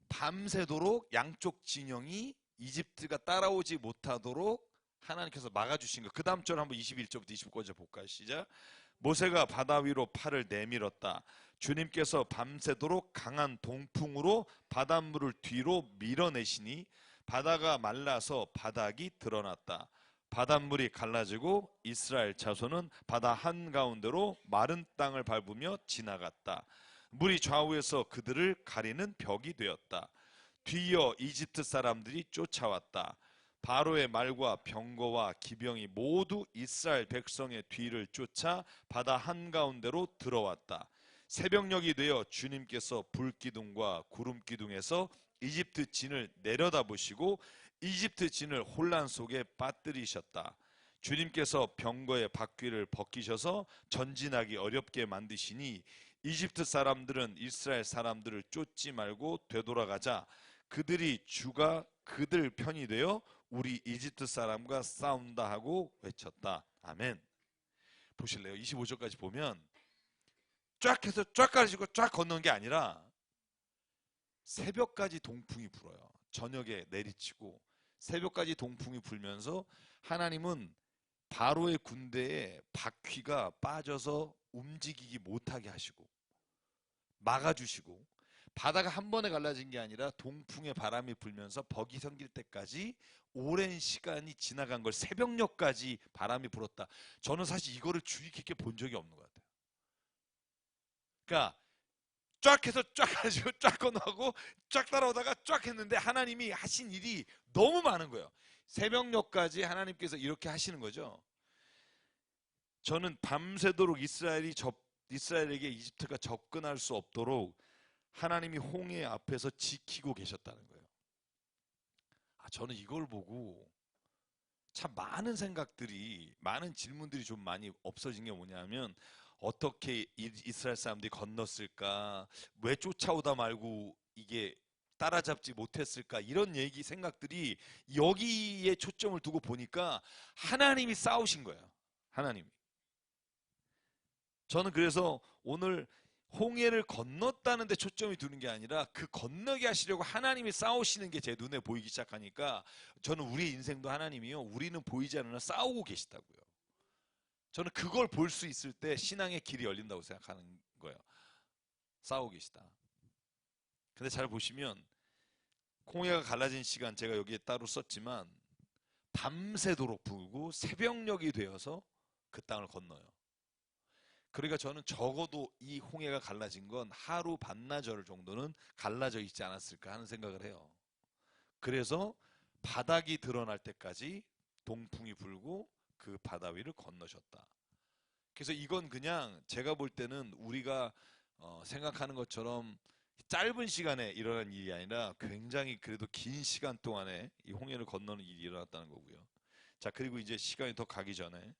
밤새도록 양쪽 진영이 이집트가 따라오지 못하도록 하나님께서 막아주신 거예요. 그 다음 절 한번 21절부터 29절 볼까요? 시작. 모세가 바다 위로 팔을 내밀었다. 주님께서 밤새도록 강한 동풍으로 바닷물을 뒤로 밀어내시니 바다가 말라서 바닥이 드러났다. 바닷물이 갈라지고 이스라엘 자손은 바다 한가운데로 마른 땅을 밟으며 지나갔다. 물이 좌우에서 그들을 가리는 벽이 되었다. 뒤이어 이집트 사람들이 쫓아왔다. 바로의 말과 병거와 기병이 모두 이스라엘 백성의 뒤를 쫓아 바다 한가운데로 들어왔다. 새벽녘이 되어 주님께서 불기둥과 구름기둥에서 이집트 진을 내려다보시고 이집트 진을 혼란 속에 빠뜨리셨다. 주님께서 병거의 바퀴를 벗기셔서 전진하기 어렵게 만드시니 이집트 사람들은 이스라엘 사람들을 쫓지 말고 되돌아가자. 그들이 주가 그들 편이 되어 우리 이집트 사람과 싸운다 하고 외쳤다. 아멘. 보실래요? 25절까지 보면 쫙 해서 쫙 가지고 쫙 건너는 게 아니라 새벽까지 동풍이 불어요. 저녁에 내리치고 새벽까지 동풍이 불면서 하나님은 바로의 군대에 바퀴가 빠져서 움직이기 못하게 하시고 막아주시고, 바다가 한 번에 갈라진 게 아니라 동풍의 바람이 불면서 벅이 생길 때까지 오랜 시간이 지나간 걸, 새벽녘까지 바람이 불었다. 저는 사실 이거를 주의 깊게 본 적이 없는 것 같아요. 그러니까 쫙 해서 쫙 가지고 쫙 건너가고 쫙 따라오다가 쫙 했는데 하나님이 하신 일이 너무 많은 거예요. 새벽녘까지 하나님께서 이렇게 하시는 거죠. 저는 밤새도록 이스라엘에게 이집트가 접근할 수 없도록 하나님이 홍해 앞에서 지키고 계셨다는 거예요. 저는 이걸 보고 참 많은 생각들이, 많은 질문들이 좀 많이 없어진 게 뭐냐면, 어떻게 이스라엘 사람들이 건넜을까? 왜 쫓아오다 말고 이게 따라잡지 못했을까? 이런 생각들이 여기에 초점을 두고 보니까 하나님이 싸우신 거예요. 하나님이. 저는 그래서 오늘 홍해를 건넜다는 데 초점이 두는 게 아니라 그 건너게 하시려고 하나님이 싸우시는 게 제 눈에 보이기 시작하니까, 저는 우리의 인생도 하나님이요, 우리는 보이지 않으나 싸우고 계시다고요. 저는 그걸 볼 수 있을 때 신앙의 길이 열린다고 생각하는 거예요. 싸우고 계시다. 근데 잘 보시면 홍해가 갈라진 시간 제가 여기에 따로 썼지만 밤새도록 불고 새벽녘이 되어서 그 땅을 건너요. 그러니까 저는 적어도 이 홍해가 갈라진 건 하루 반나절 정도는 갈라져 있지 않았을까 하는 생각을 해요. 그래서 바닥이 드러날 때까지 동풍이 불고 그 바다 위를 건너셨다. 그래서 이건 그냥 제가 볼 때는 우리가 생각하는 것처럼 짧은 시간에 일어난 일이 아니라 굉장히 그래도 긴 시간 동안에 이 홍해를 건너는 일이 일어났다는 거고요. 자, 그리고 이제 시간이 더 가기 전에,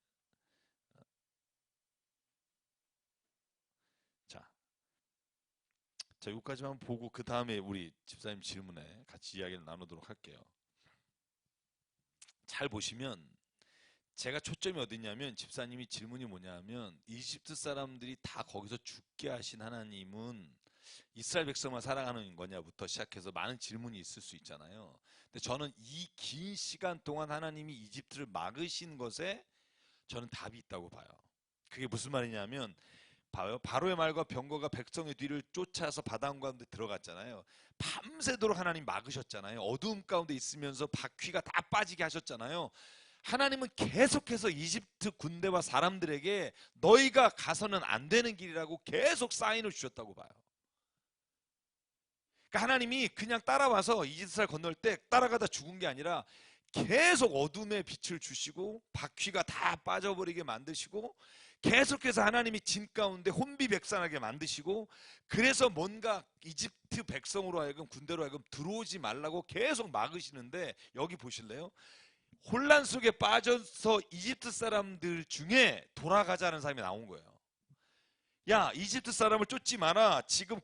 자, 여기까지만 보고 그 다음에 우리 집사님 질문에 같이 이야기를 나누도록 할게요. 잘 보시면 제가 초점이 어디냐면, 집사님이 질문이 뭐냐면, 이집트 사람들이 다 거기서 죽게 하신 하나님은 이스라엘 백성만 사랑하는 거냐부터 시작해서 많은 질문이 있을 수 있잖아요. 근데 저는 이 긴 시간 동안 하나님이 이집트를 막으신 것에 저는 답이 있다고 봐요. 그게 무슨 말이냐면, 바로의 말과 병거가 백성의 뒤를 쫓아서 바다 가운데 들어갔잖아요. 밤새도록 하나님 막으셨잖아요. 어두움 가운데 있으면서 바퀴가 다 빠지게 하셨잖아요. 하나님은 계속해서 이집트 군대와 사람들에게 너희가 가서는 안 되는 길이라고 계속 사인을 주셨다고 봐요. 그러니까 하나님이 그냥 따라와서 이집트를 건널 때 따라가다 죽은 게 아니라 계속 어둠의 빛을 주시고 바퀴가 다 빠져버리게 만드시고, 계속해서 하나님이 진 가운데 혼비백산하게 만드시고, 그래서 뭔가 이집트 백성으로 하여금, 군대로 하여금 들어오지 말라고 계속 막으시는데, 여기 보실래요? 혼란 속에 빠져서 이집트 사람들 중에 돌아가자는 사람이 나온 거예요. 야, 이집트 사람을 쫓지 마라. 지금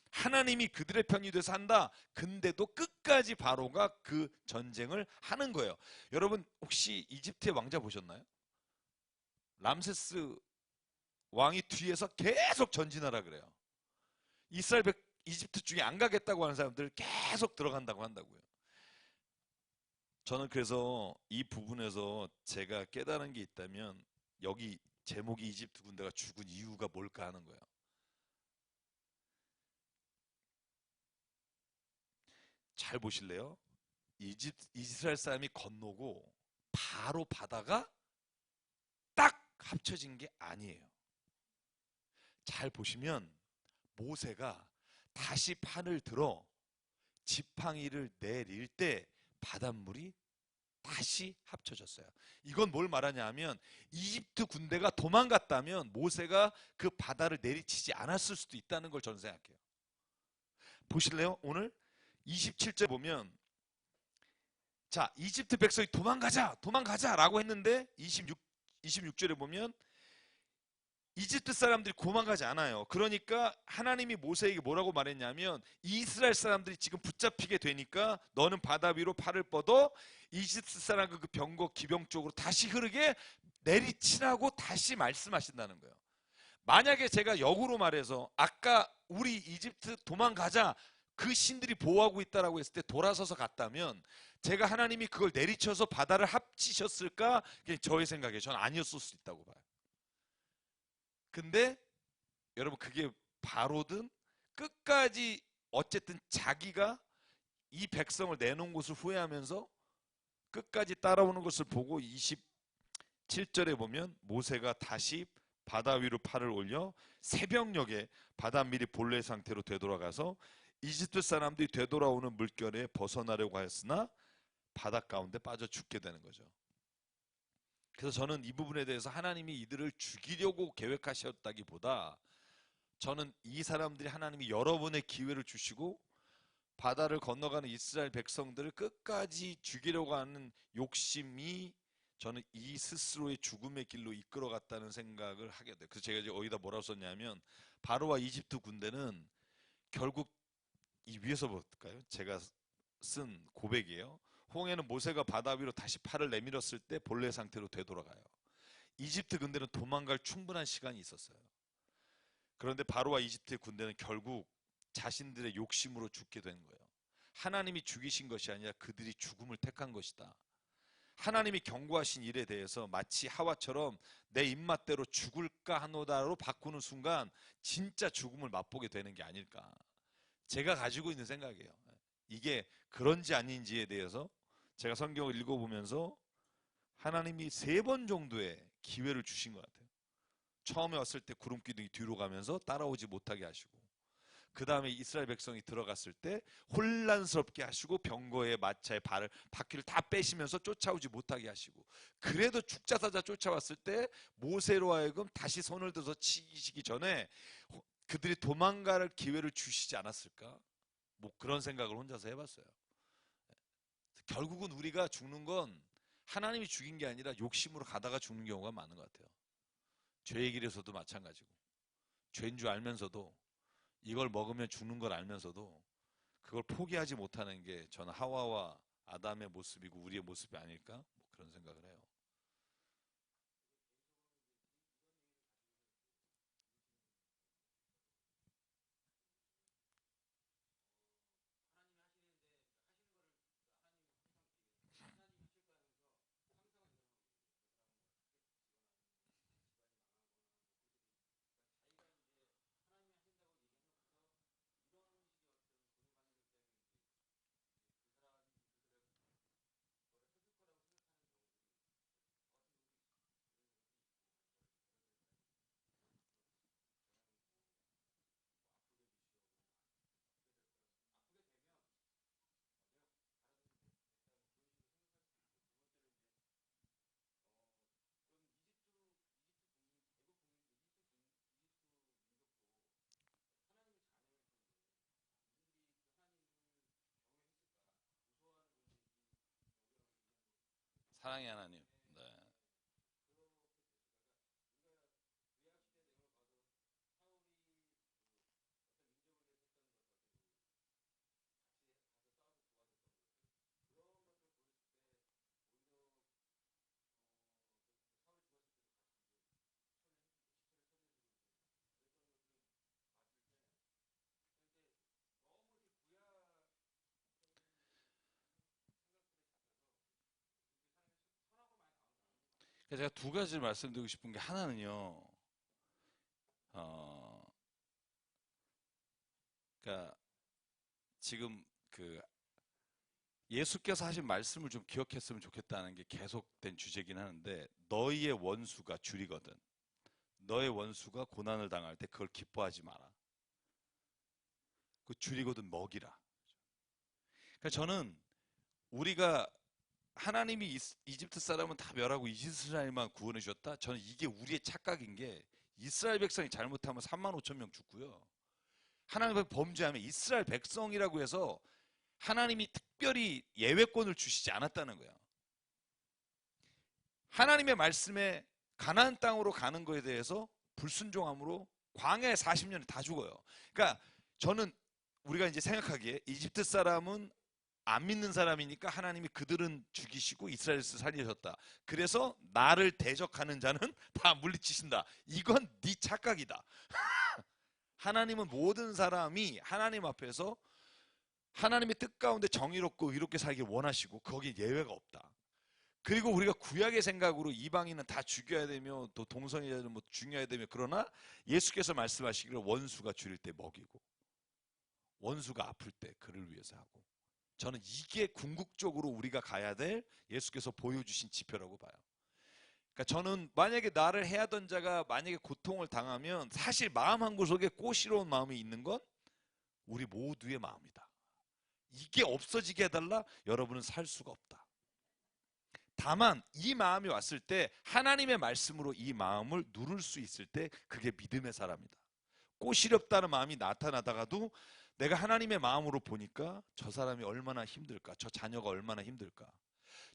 하나님이 그들의 편이 돼서 한다. 근데도 끝까지 바로가 그 전쟁을 하는 거예요. 여러분 혹시 이집트의 왕자 보셨나요? 람세스 왕이 뒤에서 계속 전진하라 그래요. 이집트 중에 안 가겠다고 하는 사람들 계속 들어간다고 한다고요. 저는 그래서 이 부분에서 제가 깨달은 게 있다면, 여기 제목이 이집트 군대가 죽은 이유가 뭘까 하는 거예요. 잘 보실래요? 이스라엘 사람이 건너고 바로 바다가 딱 합쳐진 게 아니에요. 잘 보시면 모세가 다시 판을 들어 지팡이를 내릴 때 바닷물이 다시 합쳐졌어요. 이건 뭘 말하냐 하면, 이집트 군대가 도망갔다면 모세가 그 바다를 내리치지 않았을 수도 있다는 걸 저는 생각해요. 보실래요? 오늘 27절 보면, 자, 이집트 백성이 도망가자 라고 했는데 26절에 보면 이집트 사람들이 도망가지 않아요. 그러니까 하나님이 모세에게 뭐라고 말했냐면 이스라엘 사람들이 지금 붙잡히게 되니까 너는 바다 위로 팔을 뻗어 이집트 사람과 그 병거 기병 쪽으로 다시 흐르게 내리치라고 다시 말씀하신다는 거예요. 만약에 제가 역으로 말해서 아까 우리 이집트 도망가자 그 신들이 보호하고 있다라고 했을 때 돌아서서 갔다면 제가 하나님이 그걸 내리쳐서 바다를 합치셨을까? 그게 저의 생각에 전 아니었을 수 있다고 봐요. 근데 여러분 그게 바로든 끝까지 어쨌든 자기가 이 백성을 내놓은 것을 후회하면서 끝까지 따라오는 것을 보고 27절에 보면 모세가 다시 바다 위로 팔을 올려 새벽녘에 바닷물이 본래 상태로 되돌아가서 이집트 사람들이 되돌아오는 물결에 벗어나려고 하였으나 바다 가운데 빠져 죽게 되는 거죠. 그래서 저는 이 부분에 대해서 하나님이 이들을 죽이려고 계획하셨다기보다 저는 이 사람들이 하나님이 여러 번의 기회를 주시고 바다를 건너가는 이스라엘 백성들을 끝까지 죽이려고 하는 욕심이 저는 이 스스로의 죽음의 길로 이끌어갔다는 생각을 하게 돼요. 그래서 제가 이제 어디다 뭐라고 썼냐면 바로와 이집트 군대는 결국 이 위에서 볼까요? 제가 쓴 고백이에요. 홍해는 모세가 바다 위로 다시 팔을 내밀었을 때 본래 상태로 되돌아가요. 이집트 군대는 도망갈 충분한 시간이 있었어요. 그런데 바로와 이집트의 군대는 결국 자신들의 욕심으로 죽게 된 거예요. 하나님이 죽이신 것이 아니라 그들이 죽음을 택한 것이다. 하나님이 경고하신 일에 대해서 마치 하와처럼 내 입맛대로 죽을까 하노다로 바꾸는 순간 진짜 죽음을 맛보게 되는 게 아닐까. 제가 가지고 있는 생각이에요. 이게 그런지 아닌지에 대해서 제가 성경을 읽어보면서 하나님이 3번 정도의 기회를 주신 것 같아요. 처음에 왔을 때 구름 기둥이 뒤로 가면서 따라오지 못하게 하시고, 그 다음에 이스라엘 백성이 들어갔을 때 혼란스럽게 하시고 병거에 마차에 바퀴를 다 빼시면서 쫓아오지 못하게 하시고, 그래도 죽자사자 쫓아왔을 때 모세로 하여금 다시 손을 들어서 치시기 전에 그들이 도망갈 기회를 주시지 않았을까? 뭐 그런 생각을 혼자서 해봤어요. 결국은 우리가 죽는 건 하나님이 죽인 게 아니라 욕심으로 가다가 죽는 경우가 많은 것 같아요. 죄의 길에서도 마찬가지고, 죄인 줄 알면서도 이걸 먹으면 죽는 걸 알면서도 그걸 포기하지 못하는 게 저는 하와와 아담의 모습이고 우리의 모습이 아닐까? 뭐 그런 생각을 해요. 사랑의 하나님. 네. 그래서 제가 두 가지를 말씀드리고 싶은 게, 하나는요, 어, 그러니까 지금 그 예수께서 하신 말씀을 좀 기억했으면 좋겠다는 게 계속된 주제긴 하는데, 너희의 원수가 줄이거든 너의 원수가 고난을 당할 때 그걸 기뻐하지 마라. 그 줄이거든 먹이라. 그러니까 저는 우리가 하나님이 이집트 사람은 다 멸하고 이스라엘만 구원해 주셨다. 저는 이게 우리의 착각인 게, 이스라엘 백성이 잘못하면 3만 5천 명 죽고요. 하나님 앞에 범죄하면 이스라엘 백성이라고 해서 하나님이 특별히 예외권을 주시지 않았다는 거예요. 하나님의 말씀에 가나안 땅으로 가는 거에 대해서 불순종함으로 광야에 40년을 다 죽어요. 그러니까 저는 우리가 이제 생각하기에 이집트 사람은 안 믿는 사람이니까 하나님이 그들은 죽이시고 이스라엘을 살리셨다. 그래서 나를 대적하는 자는 다 물리치신다. 이건 네 착각이다. 하나님은 모든 사람이 하나님 앞에서 하나님의 뜻 가운데 정의롭고 의롭게 살길 원하시고 거기에 예외가 없다. 그리고 우리가 구약의 생각으로 이방인은 다 죽여야 되며 또 동성애자는 뭐 죽여야 되며, 그러나 예수께서 말씀하시기를 원수가 줄일 때 먹이고 원수가 아플 때 그를 위해서 하고, 저는 이게 궁극적으로 우리가 가야 될 예수께서 보여주신 지표라고 봐요. 그러니까 저는 만약에 나를 해하던 자가 만약에 고통을 당하면 사실 마음 한구석에 꼬시러운 마음이 있는 건 우리 모두의 마음이다. 이게 없어지게 해달라? 여러분은 살 수가 없다. 다만 이 마음이 왔을 때 하나님의 말씀으로 이 마음을 누를 수 있을 때 그게 믿음의 사람이다. 꼬시렵다는 마음이 나타나다가도 내가 하나님의 마음으로 보니까 저 사람이 얼마나 힘들까, 저 자녀가 얼마나 힘들까.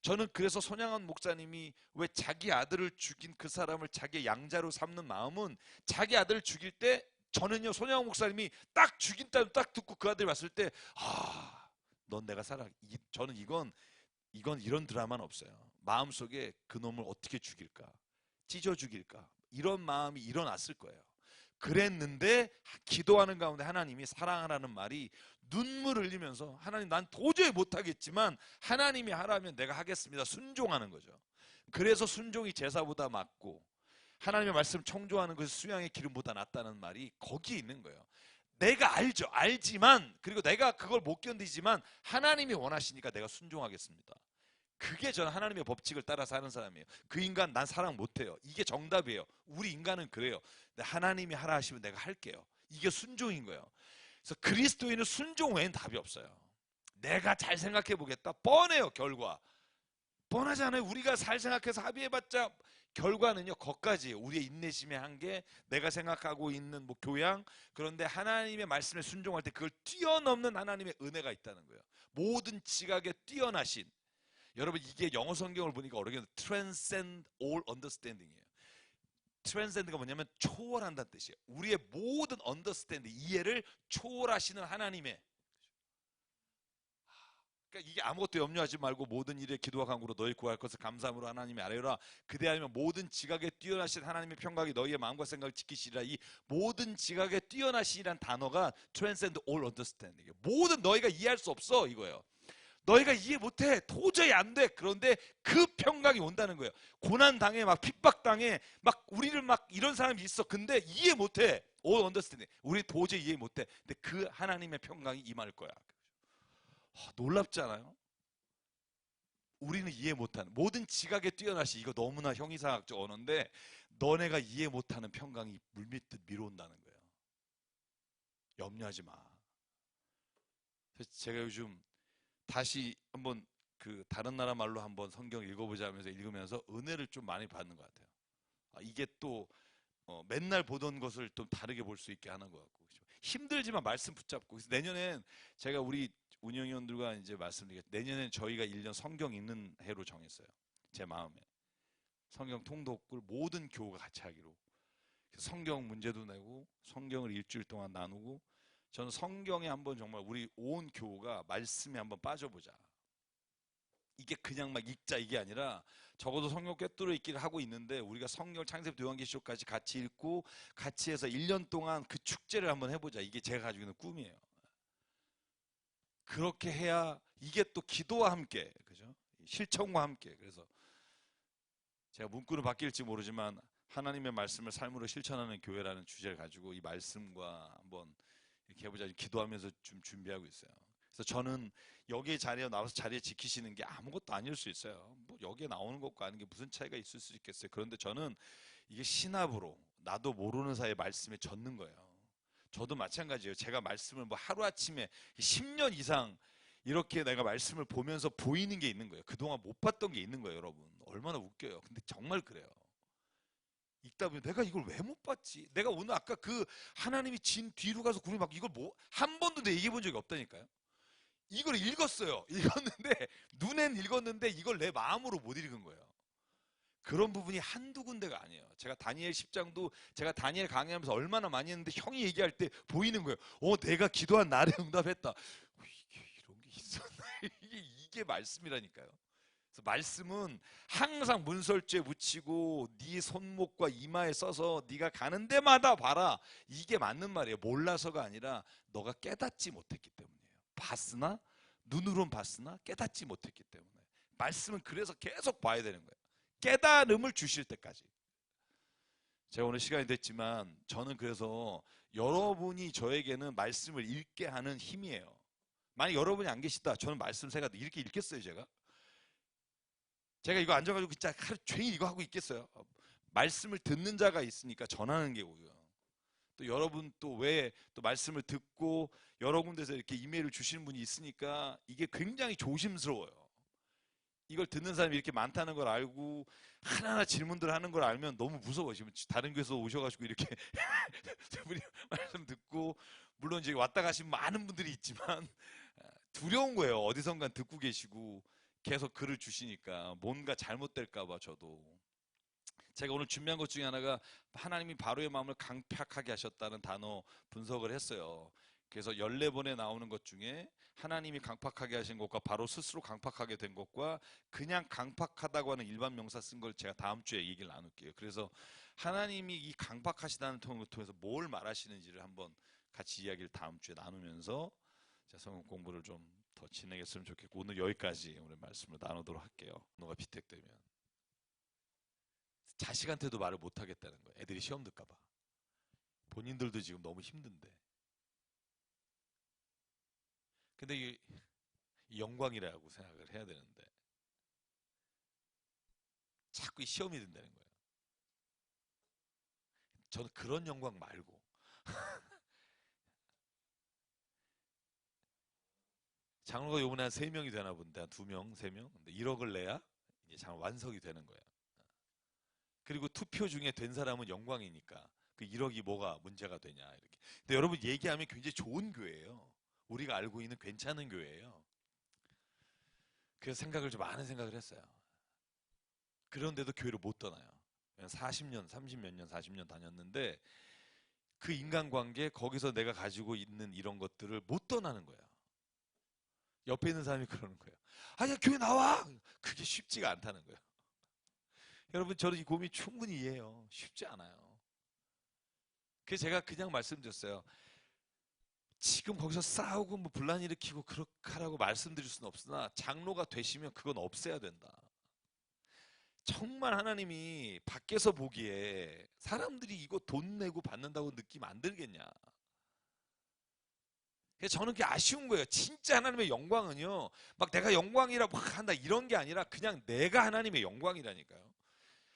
저는 그래서 손양원 목사님이 왜 자기 아들을 죽인 그 사람을 자기 양자로 삼는 마음은, 자기 아들을 죽일 때 저는요, 손양원 목사님이 딱 죽인다고 딱 듣고 그 아들이 왔을 때, 넌 내가 살아. 저는 이건 이런 드라마는 없어요. 마음속에 그놈을 어떻게 죽일까, 찢어 죽일까, 이런 마음이 일어났을 거예요. 그랬는데 기도하는 가운데 하나님이 사랑하라는 말이 눈물 흘리면서, 하나님 난 도저히 못하겠지만 하나님이 하라면 내가 하겠습니다, 순종하는 거죠. 그래서 순종이 제사보다 맞고 하나님의 말씀 청조하는 것이 수양의 기름보다 낫다는 말이 거기에 있는 거예요. 내가 알지만, 그리고 내가 그걸 못 견디지만 하나님이 원하시니까 내가 순종하겠습니다. 그게 저는 하나님의 법칙을 따라서 하는 사람이에요. 그 인간 난 사랑 못해요. 이게 정답이에요. 우리 인간은 그래요. 근데 하나님이 하라 하시면 내가 할게요. 이게 순종인 거예요. 그래서 그리스도인은 순종 외엔 답이 없어요. 내가 잘 생각해 보겠다. 뻔해요. 결과 뻔하지 않아요? 우리가 잘 생각해서 합의해봤자 결과는요, 거기까지예요. 우리의 인내심의 한계, 내가 생각하고 있는 뭐 교양. 그런데 하나님의 말씀에 순종할 때 그걸 뛰어넘는 하나님의 은혜가 있다는 거예요. 모든 지각에 뛰어나신, 여러분 이게 영어 성경을 보니까 어렵게 transcend all understanding이에요. transcend가 뭐냐면 초월한다는 뜻이에요. 우리의 모든 understanding, 이해를 초월하시는 하나님의, 그러니까 이게 아무것도 염려하지 말고 모든 일에 기도와 간구로 너희 구할 것을 감사함으로 하나님의 아뢰라. 그대 아니면 모든 지각에 뛰어나신 하나님의 평강이 너희의 마음과 생각을 지키시리라. 이 모든 지각에 뛰어나시라는 단어가 transcend all understanding. 모든 너희가 이해할 수 없어 이거예요. 너희가 이해 못해. 도저히 안 돼. 그런데 그 평강이 온다는 거예요. 고난당해, 막 핍박당해, 막 우리를 막 이런 사람이 있어. 근데 이해 못해. all understanding. 우리 도저히 이해 못해. 근데 그 하나님의 평강이 임할 거야. 놀랍지 않아요? 우리는 이해 못하는, 모든 지각에 뛰어나시, 이거 너무나 형이상학적 언어인데 너네가 이해 못하는 평강이 물밀듯 밀어온다는 거예요. 염려하지 마. 그래서 제가 요즘 다시 한번 그 다른 나라 말로 한번 성경 읽어보자 하면서 읽으면서 은혜를 좀 많이 받는 것 같아요. 이게 또 맨날 보던 것을 좀 다르게 볼 수 있게 하는 것 같고, 힘들지만 말씀 붙잡고. 그래서 내년엔 제가 우리 운영위원들과 이제 말씀드리겠, 내년엔 저희가 1년 성경 읽는 해로 정했어요. 제 마음에 성경 통독을 모든 교우가 같이 하기로. 성경 문제도 내고 성경을 일주일 동안 나누고, 저는 성경에 한번 정말 우리 온 교우가 말씀에 한번 빠져보자. 이게 그냥 막 읽자 이게 아니라 적어도 성경 꿰뚫어 읽기를 하고 있는데, 우리가 성경 창세부터 요한계시록까지 같이 읽고 같이 해서 1년 동안 그 축제를 한번 해보자. 이게 제가 가지고 있는 꿈이에요. 그렇게 해야 이게 또 기도와 함께, 그죠? 실천과 함께. 그래서 제가 문구는 바뀔지 모르지만 하나님의 말씀을 삶으로 실천하는 교회라는 주제를 가지고 이 말씀과 한번 이렇게 해보자. 기도하면서 좀 준비하고 있어요. 그래서 저는 여기 자리에 나와서 자리에 지키시는 게 아무것도 아닐 수 있어요. 뭐 여기에 나오는 것과 아닌 게 무슨 차이가 있을 수 있겠어요. 그런데 저는 이게 신압으로 나도 모르는 사이에 말씀에 젖는 거예요. 저도 마찬가지예요. 제가 말씀을 뭐 하루아침에 10년 이상 이렇게 내가 말씀을 보면서 보이는 게 있는 거예요. 그동안 못 봤던 게 있는 거예요. 여러분 얼마나 웃겨요. 근데 정말 그래요. 읽다 보면 내가 이걸 왜 못 봤지? 내가 오늘 아까 그 하나님이 진 뒤로 가서 구름이 막, 이걸 뭐 한 번도 내 얘기해 본 적이 없다니까요. 이걸 읽었어요. 읽었는데 눈엔 읽었는데 이걸 내 마음으로 못 읽은 거예요. 그런 부분이 한두 군데가 아니에요. 제가 다니엘 10장도 제가 다니엘 강의하면서 얼마나 많이 했는데 형이 얘기할 때 보이는 거예요. 내가 기도한 날에 응답했다. 이게 이런 게 있었나? 이게 말씀이라니까요. 그래서 말씀은 항상 문설주에 묻히고 네 손목과 이마에 써서 네가 가는 데마다 봐라. 이게 맞는 말이에요. 몰라서가 아니라 너가 깨닫지 못했기 때문이에요. 봤으나 눈으론 봤으나 깨닫지 못했기 때문에. 말씀은 그래서 계속 봐야 되는 거예요. 깨달음을 주실 때까지. 제가 오늘 시간이 됐지만 저는 그래서 여러분이 저에게는 말씀을 읽게 하는 힘이에요. 만약 여러분이 안 계시다, 저는 말씀 새가 이렇게 읽겠어요. 제가 이거 앉아가지고 진짜 하루 종일 이거 하고 있겠어요. 말씀을 듣는 자가 있으니까 전하는 게 오고요. 또 여러분 또 왜 또 말씀을 듣고 여러 군데서 이렇게 이메일을 주시는 분이 있으니까 이게 굉장히 조심스러워요. 이걸 듣는 사람이 이렇게 많다는 걸 알고 하나하나 질문들 하는 걸 알면 너무 무서워요. 지금 다른 교회에서 오셔가지고 이렇게 우리 말씀 듣고 물론 이제 왔다 가신 많은 분들이 있지만 두려운 거예요. 어디선가 듣고 계시고 계속 글을 주시니까 뭔가 잘못될까 봐. 저도 제가 오늘 준비한 것 중에 하나가 하나님이 바로의 마음을 강팍하게 하셨다는 단어 분석을 했어요. 그래서 14번에 나오는 것 중에 하나님이 강팍하게 하신 것과 바로 스스로 강팍하게 된 것과 그냥 강팍하다고 하는 일반 명사 쓴 걸 제가 다음 주에 얘기를 나눌게요. 그래서 하나님이 이 강팍하시다는 통을 통해서 뭘 말하시는지를 한번 같이 이야기를 다음 주에 나누면서 성경 공부를 좀 더 진행했으면 좋겠고, 오늘 여기까지 오늘 말씀을 나누도록 할게요. 너가 비택되면 자식한테도 말을 못 하겠다는 거예요. 애들이 시험 들까 봐. 본인들도 지금 너무 힘든데. 근데 이 영광이라고 생각을 해야 되는데 자꾸 이 시험이 든다는 거예요. 저는 그런 영광 말고 장로가 요번에 한 3명이 되나 본데, 한 2명, 3명. 근데 1억을 내야 이제 장 완석이 되는 거야. 그리고 투표 중에 된 사람은 영광이니까 그 1억이 뭐가 문제가 되냐 이렇게. 근데 여러분 얘기하면 굉장히 좋은 교회예요. 우리가 알고 있는 괜찮은 교회예요. 그래서 많은 생각을 했어요. 그런데도 교회를 못 떠나요. 40년, 30몇 년, 40년 다녔는데 그 인간관계, 거기서 내가 가지고 있는 이런 것들을 못 떠나는 거예요. 옆에 있는 사람이 그러는 거예요. 아니야, 교회 나와! 그게 쉽지가 않다는 거예요. 여러분, 저는 이 고민 충분히 이해해요. 쉽지 않아요. 그래서 제가 그냥 말씀드렸어요. 지금 거기서 싸우고 뭐 분란 일으키고 그렇게 하라고 말씀드릴 수는 없으나 장로가 되시면 그건 없애야 된다. 정말 하나님이 밖에서 보기에 사람들이 이거 돈 내고 받는다고 느낌 안 들겠냐. 그래서 저는 그게 아쉬운 거예요. 진짜 하나님의 영광은요, 막 내가 영광이라고 한다 이런 게 아니라 그냥 내가 하나님의 영광이라니까요.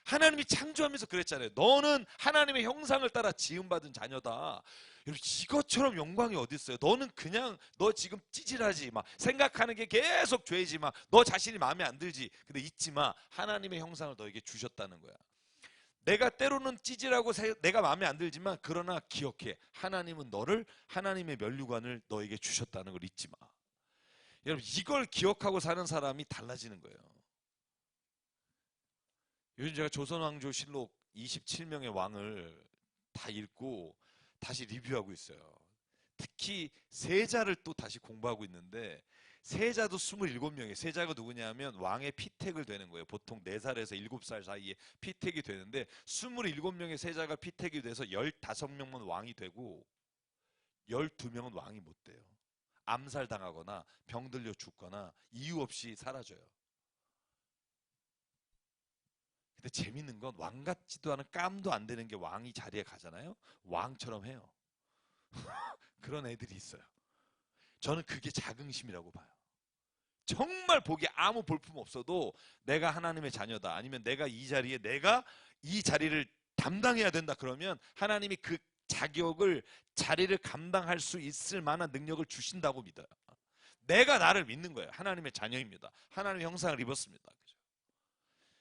하나님이 창조하면서 그랬잖아요. 너는 하나님의 형상을 따라 지음받은 자녀다. 여러분, 이것처럼 영광이 어디 있어요? 너는 그냥 너 지금 찌질하지 마. 생각하는 게 계속 죄지 마. 너 자신이 마음에 안 들지. 근데 잊지 마. 하나님의 형상을 너에게 주셨다는 거야. 내가 때로는 찌질하고 내가 마음에 안 들지만 그러나 기억해. 하나님은 너를, 하나님의 면류관을 너에게 주셨다는 걸 잊지 마. 여러분, 이걸 기억하고 사는 사람이 달라지는 거예요. 요즘 제가 조선왕조실록 27명의 왕을 다 읽고 다시 리뷰하고 있어요. 특히 세자를 또 다시 공부하고 있는데, 세자도 27명이에요. 세자가 누구냐면 왕의 피택을 되는 거예요. 보통 4살에서 7살 사이에 피택이 되는데 27명의 세자가 피택이 돼서 15명만 왕이 되고 12명은 왕이 못 돼요. 암살당하거나 병들려 죽거나 이유 없이 사라져요. 근데 재밌는 건 왕 같지도 않은 깜도 안 되는 게 왕이 자리에 가잖아요. 왕처럼 해요. 그런 애들이 있어요. 저는 그게 자긍심이라고 봐요. 정말 보기에 아무 볼품 없어도 내가 하나님의 자녀다, 아니면 내가 이 자리를 담당해야 된다, 그러면 하나님이 그 자리를 감당할 수 있을 만한 능력을 주신다고 믿어요. 내가 나를 믿는 거예요. 하나님의 자녀입니다. 하나님의 형상을 입었습니다.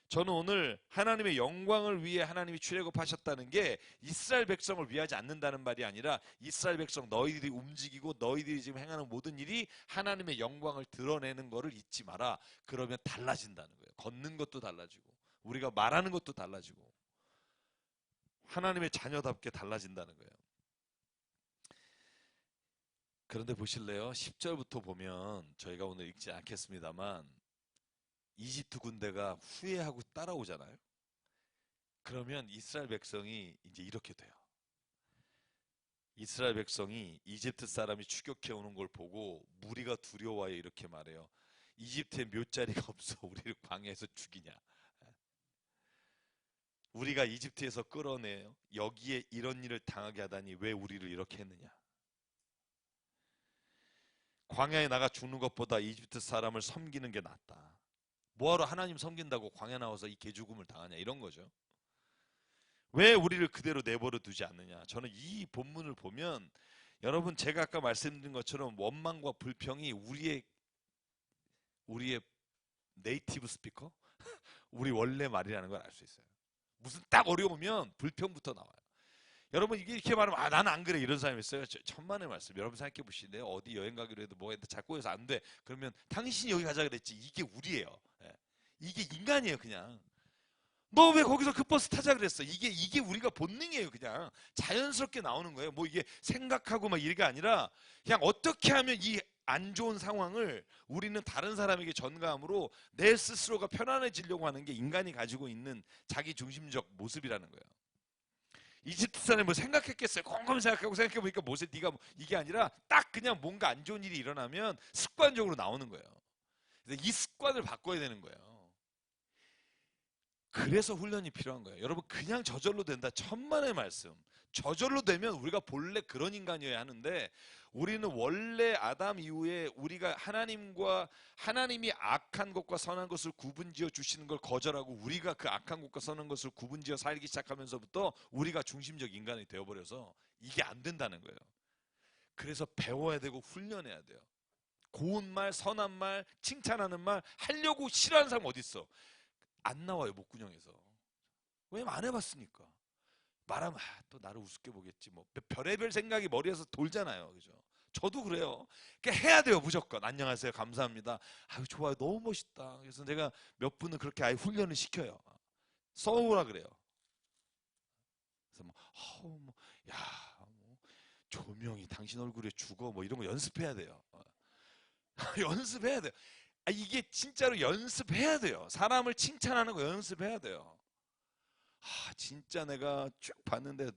저는 오늘 하나님의 영광을 위해 하나님이 출애굽하셨다는 게 이스라엘 백성을 위하지 않는다는 말이 아니라, 이스라엘 백성 너희들이 움직이고 너희들이 지금 행하는 모든 일이 하나님의 영광을 드러내는 것을 잊지 마라. 그러면 달라진다는 거예요. 걷는 것도 달라지고 우리가 말하는 것도 달라지고 하나님의 자녀답게 달라진다는 거예요. 그런데 보실래요? 10절부터 보면 저희가 오늘 읽지 않겠습니다만 이집트 군대가 후회하고 따라오잖아요. 그러면 이스라엘 백성이 이제 이렇게 돼요. 이스라엘 백성이 이집트 사람이 추격해 오는 걸 보고 무리가 두려워해 이렇게 말해요. 이집트에 몇 자리가 없어 우리를 광야에서 죽이냐. 우리가 이집트에서 끌어내요. 여기에 이런 일을 당하게 하다니 왜 우리를 이렇게 했느냐. 광야에 나가 죽는 것보다 이집트 사람을 섬기는 게 낫다. 뭐하러 하나님 섬긴다고 광야 나와서 이 개죽음을 당하냐 이런 거죠. 왜 우리를 그대로 내버려 두지 않느냐. 저는 이 본문을 보면 여러분 제가 아까 말씀드린 것처럼 원망과 불평이 우리의 네이티브 스피커? 우리 원래 말이라는 걸 알 수 있어요. 무슨 딱 어려우면 불평부터 나와요. 여러분 이게 이렇게 말하면 아 나는 안 그래 이런 사람이 있어요. 천만의 말씀. 여러분 생각해 보시는데 어디 여행 가기로 해도 뭐가 했는데 자꾸 해서 안 돼. 그러면 당신이 여기 가자 그랬지. 이게 우리예요. 예. 이게 인간이에요 그냥. 너 왜 거기서 그 버스 타자 그랬어? 이게 우리가 본능이에요 그냥. 자연스럽게 나오는 거예요. 뭐 이게 생각하고 막 이게 아니라 그냥 어떻게 하면 이 안 좋은 상황을 우리는 다른 사람에게 전가함으로 내 스스로가 편안해지려고 하는 게 인간이 가지고 있는 자기 중심적 모습이라는 거예요. 이집트 사람이 뭐 생각했겠어요. 곰곰이 생각하고 생각해보니까 모세 네가 이게 아니라 딱 그냥 뭔가 안 좋은 일이 일어나면 습관적으로 나오는 거예요. 그래서 이 습관을 바꿔야 되는 거예요. 그래서 훈련이 필요한 거예요. 여러분 그냥 저절로 된다. 천만의 말씀. 저절로 되면 우리가 본래 그런 인간이어야 하는데 우리는 원래 아담 이후에 우리가 하나님이 악한 것과 선한 것을 구분지어 주시는 걸 거절하고 우리가 그 악한 것과 선한 것을 구분지어 살기 시작하면서부터 우리가 중심적 인간이 되어버려서 이게 안 된다는 거예요. 그래서 배워야 되고 훈련해야 돼요. 고운 말, 선한 말, 칭찬하는 말 하려고 싫어하는 사람 어디 있어? 안 나와요 목구녕에서. 왜냐면 안 해봤으니까. 말하면 또 나를 우습게 보겠지 뭐 별의별 생각이 머리에서 돌잖아요. 그죠? 저도 그래요. 그러니까 해야 돼요 무조건. 안녕하세요 감사합니다. 아유 좋아요 너무 멋있다. 그래서 내가 몇 분은 그렇게 아예 훈련을 시켜요. 써오라 그래요. 그래서 뭐 조명이 당신 얼굴에 죽어 뭐 이런 거 연습해야 돼요. 연습해야 돼요. 이게 진짜로 연습해야 돼요. 사람을 칭찬하는 거 연습해야 돼요. 진짜 내가 쭉 봤는데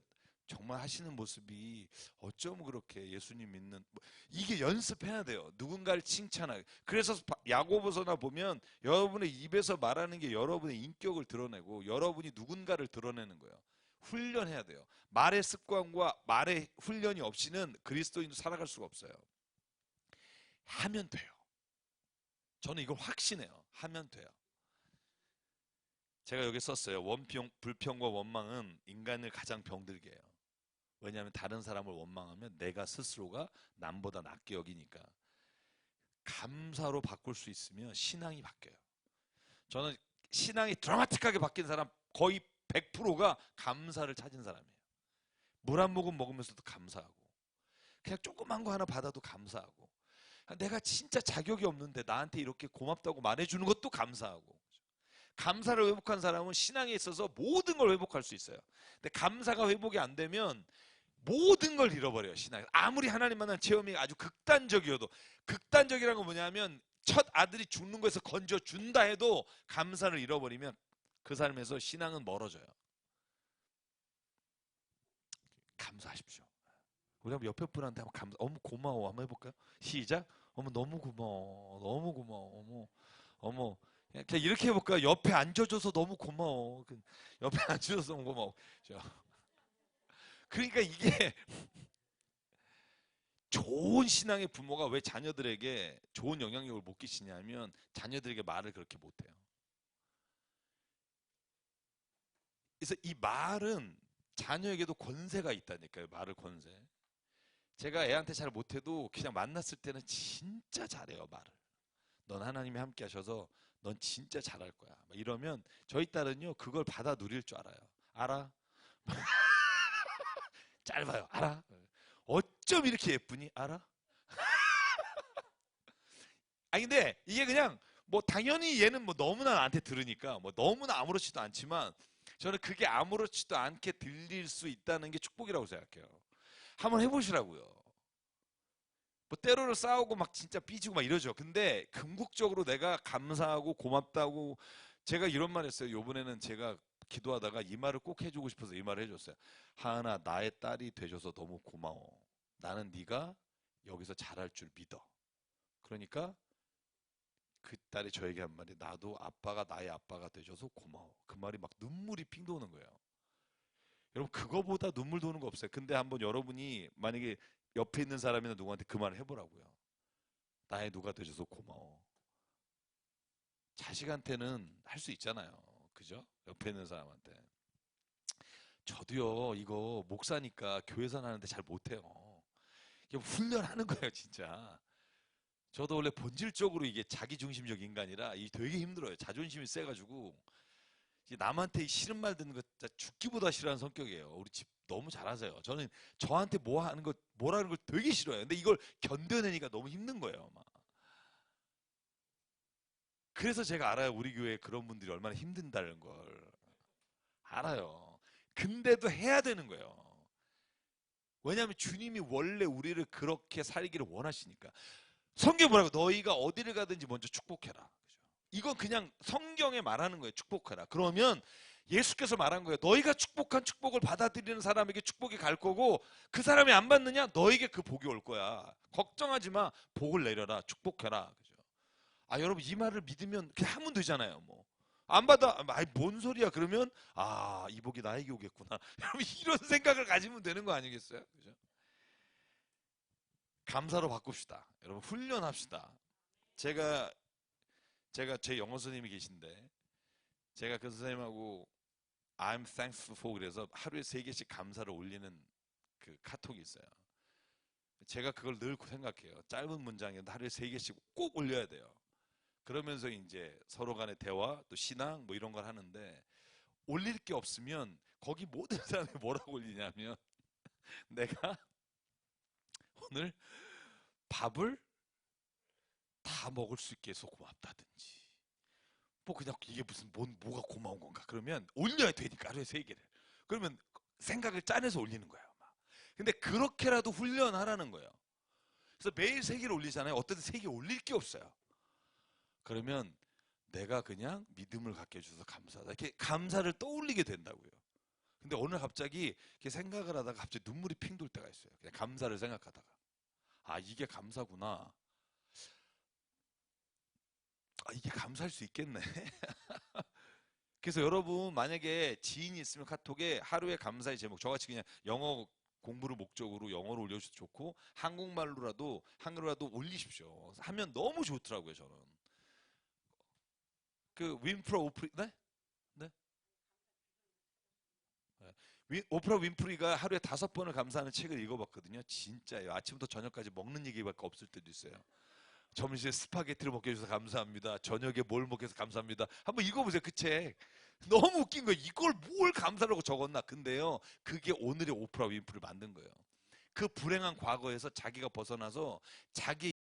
정말 하시는 모습이 어쩜 그렇게 예수님 믿는 이게 연습해야 돼요. 누군가를 칭찬하기. 그래서 야고보서나 보면 여러분의 입에서 말하는 게 여러분의 인격을 드러내고 여러분이 누군가를 드러내는 거예요. 훈련해야 돼요. 말의 습관과 말의 훈련이 없이는 그리스도인도 살아갈 수가 없어요. 하면 돼요. 저는 이걸 확신해요. 하면 돼요. 제가 여기 썼어요. 불평과 원망은 인간을 가장 병들게 해요. 왜냐하면 다른 사람을 원망하면 내가 스스로가 남보다 낫게 여기니까. 감사로 바꿀 수 있으면 신앙이 바뀌어요. 저는 신앙이 드라마틱하게 바뀐 사람 거의 100%가 감사를 찾은 사람이에요. 물 한 모금 먹으면서도 감사하고 그냥 조그만 거 하나 받아도 감사하고 내가 진짜 자격이 없는데 나한테 이렇게 고맙다고 말해주는 것도 감사하고. 감사를 회복한 사람은 신앙에 있어서 모든 걸 회복할 수 있어요. 근데 감사가 회복이 안 되면 모든 걸 잃어버려요. 신앙에서. 아무리 하나님 만난 체험이 아주 극단적이어도. 극단적이라는 건 뭐냐면 첫 아들이 죽는 거에서 건져준다 해도 감사를 잃어버리면 그 삶에서 신앙은 멀어져요. 감사하십시오. 우리 한번 옆에 분한테 한번 어머 고마워 한번 해볼까요? 시작. 어머 너무 고마워. 너무 고마워. 어머 그냥 이렇게 해볼까요? 옆에 앉아줘서 너무 고마워. 옆에 앉아줘서 너무 고마워. 그러니까 이게 좋은 신앙의 부모가 왜 자녀들에게 좋은 영향력을 못 끼치냐면 자녀들에게 말을 그렇게 못해요. 그래서 이 말은 자녀에게도 권세가 있다니까요. 말을 권세. 제가 애한테 잘 못해도 그냥 만났을 때는 진짜 잘해요. 말을. 넌 하나님이 함께 하셔서 넌 진짜 잘할 거야. 이러면 저희 딸은요 그걸 받아 누릴 줄 알아요. 알아? 짧아요. 알아? 어쩜 이렇게 예쁘니? 알아? 근데 이게 그냥 뭐 당연히 얘는 뭐 너무나 나한테 들으니까 뭐 너무나 아무렇지도 않지만 저는 그게 아무렇지도 않게 들릴 수 있다는 게 축복이라고 생각해요. 한번 해보시라고요. 뭐 때로는 싸우고 막 진짜 삐지고 막 이러죠. 근데 궁극적으로 내가 감사하고 고맙다고 제가 이런 말 했어요. 요번에는 제가 기도하다가 이 말을 꼭 해주고 싶어서 이 말을 해줬어요. 하은아, 나의 딸이 되줘서 너무 고마워. 나는 네가 여기서 잘할 줄 믿어. 그러니까 그 딸이 저에게 한 말이 나도 아빠가 나의 아빠가 되줘서 고마워. 그 말이 막 눈물이 핑 도는 거예요. 여러분 그거보다 눈물 도는 거 없어요. 근데 한번 여러분이 만약에 옆에 있는 사람이나 누구한테 그 말을 해보라고요. 나의 누가 되줘서 고마워. 자식한테는 할 수 있잖아요. 그죠? 옆에 있는 사람한테. 저도요, 이거 목사니까 교회선 하는데 잘 못해요. 이게 훈련하는 거예요, 진짜. 저도 원래 본질적으로 이게 자기중심적 인간이라 이 되게 힘들어요. 자존심이 세가지고 이제 남한테 싫은 말 듣는 거 진짜 죽기보다 싫어하는 성격이에요. 우리 집 너무 잘하세요. 저는 저한테 뭐 하는 거 뭐라는 걸 되게 싫어해요. 근데 이걸 견뎌내니까 너무 힘든 거예요. 막. 그래서 제가 알아요. 우리 교회에 그런 분들이 얼마나 힘든다는 걸 알아요. 근데도 해야 되는 거예요. 왜냐하면 주님이 원래 우리를 그렇게 살기를 원하시니까. 성경에 뭐라고? 너희가 어디를 가든지 먼저 축복해라. 그죠? 이건 그냥 성경에 말하는 거예요. 축복해라. 그러면 예수께서 말한 거예요. 너희가 축복한 축복을 받아들이는 사람에게 축복이 갈 거고 그 사람이 안 받느냐? 너에게 그 복이 올 거야. 걱정하지 마. 복을 내려라. 축복해라. 그죠? 아, 여러분 이 말을 믿으면 그냥 하면 되잖아요. 뭐. 안 받아. 아이, 뭔 소리야. 그러면 아, 이 복이 나에게 오겠구나. 여러분 이런 생각을 가지면 되는 거 아니겠어요? 그죠? 감사로 바꿉시다. 여러분 훈련합시다. 제가 제 영어 선생님이 계신데 제가 그 선생님하고 I'm thankful for 그래서 하루에 3개씩 감사를 올리는 그 카톡이 있어요. 제가 그걸 늘 생각해요. 짧은 문장이어도 하루에 3개씩 꼭 올려야 돼요. 그러면서 이제 서로 간의 대화 또 신앙 뭐 이런 걸 하는데 올릴 게 없으면 거기 모든 사람이 뭐라고 올리냐면 내가 오늘 밥을 다 먹을 수 있게 해서 고맙다든지 뭐 그냥 이게 무슨 뭐가 고마운 건가 그러면 올려야 되니까 하루에 3개를 그러면 생각을 짜내서 올리는 거예요. 막. 근데 그렇게라도 훈련하라는 거예요. 그래서 매일 3개를 올리잖아요. 어떤 때 3개 올릴 게 없어요. 그러면 내가 그냥 믿음을 갖게 해줘서 감사하다 이렇게 감사를 떠올리게 된다고요. 근데 오늘 갑자기 이렇게 생각을 하다가 갑자기 눈물이 핑 돌 때가 있어요. 그냥 감사를 생각하다가 아, 이게 감사구나. 아, 이게 감사할 수 있겠네. 그래서 여러분 만약에 지인이 있으면 카톡에 하루의 감사의 제목 저같이 그냥 영어 공부를 목적으로 영어로 올려주셔도 좋고 한국말로라도 한글로라도 올리십시오. 하면 너무 좋더라고요. 저는 그 윈프로 오프리 네? 네? 오프라 윈프리가 하루에 5번을 감사하는 책을 읽어봤거든요. 진짜요. 아침부터 저녁까지 먹는 얘기밖에 없을 때도 있어요. 점심에 스파게티를 먹게 해주셔서 감사합니다. 저녁에 뭘 먹게 해서 감사합니다. 한번 읽어보세요. 그 책. 너무 웃긴 거예요. 이걸 뭘 감사라고 적었나. 근데요. 그게 오늘의 오프라 윈프리를 만든 거예요. 그 불행한 과거에서 자기가 벗어나서 자기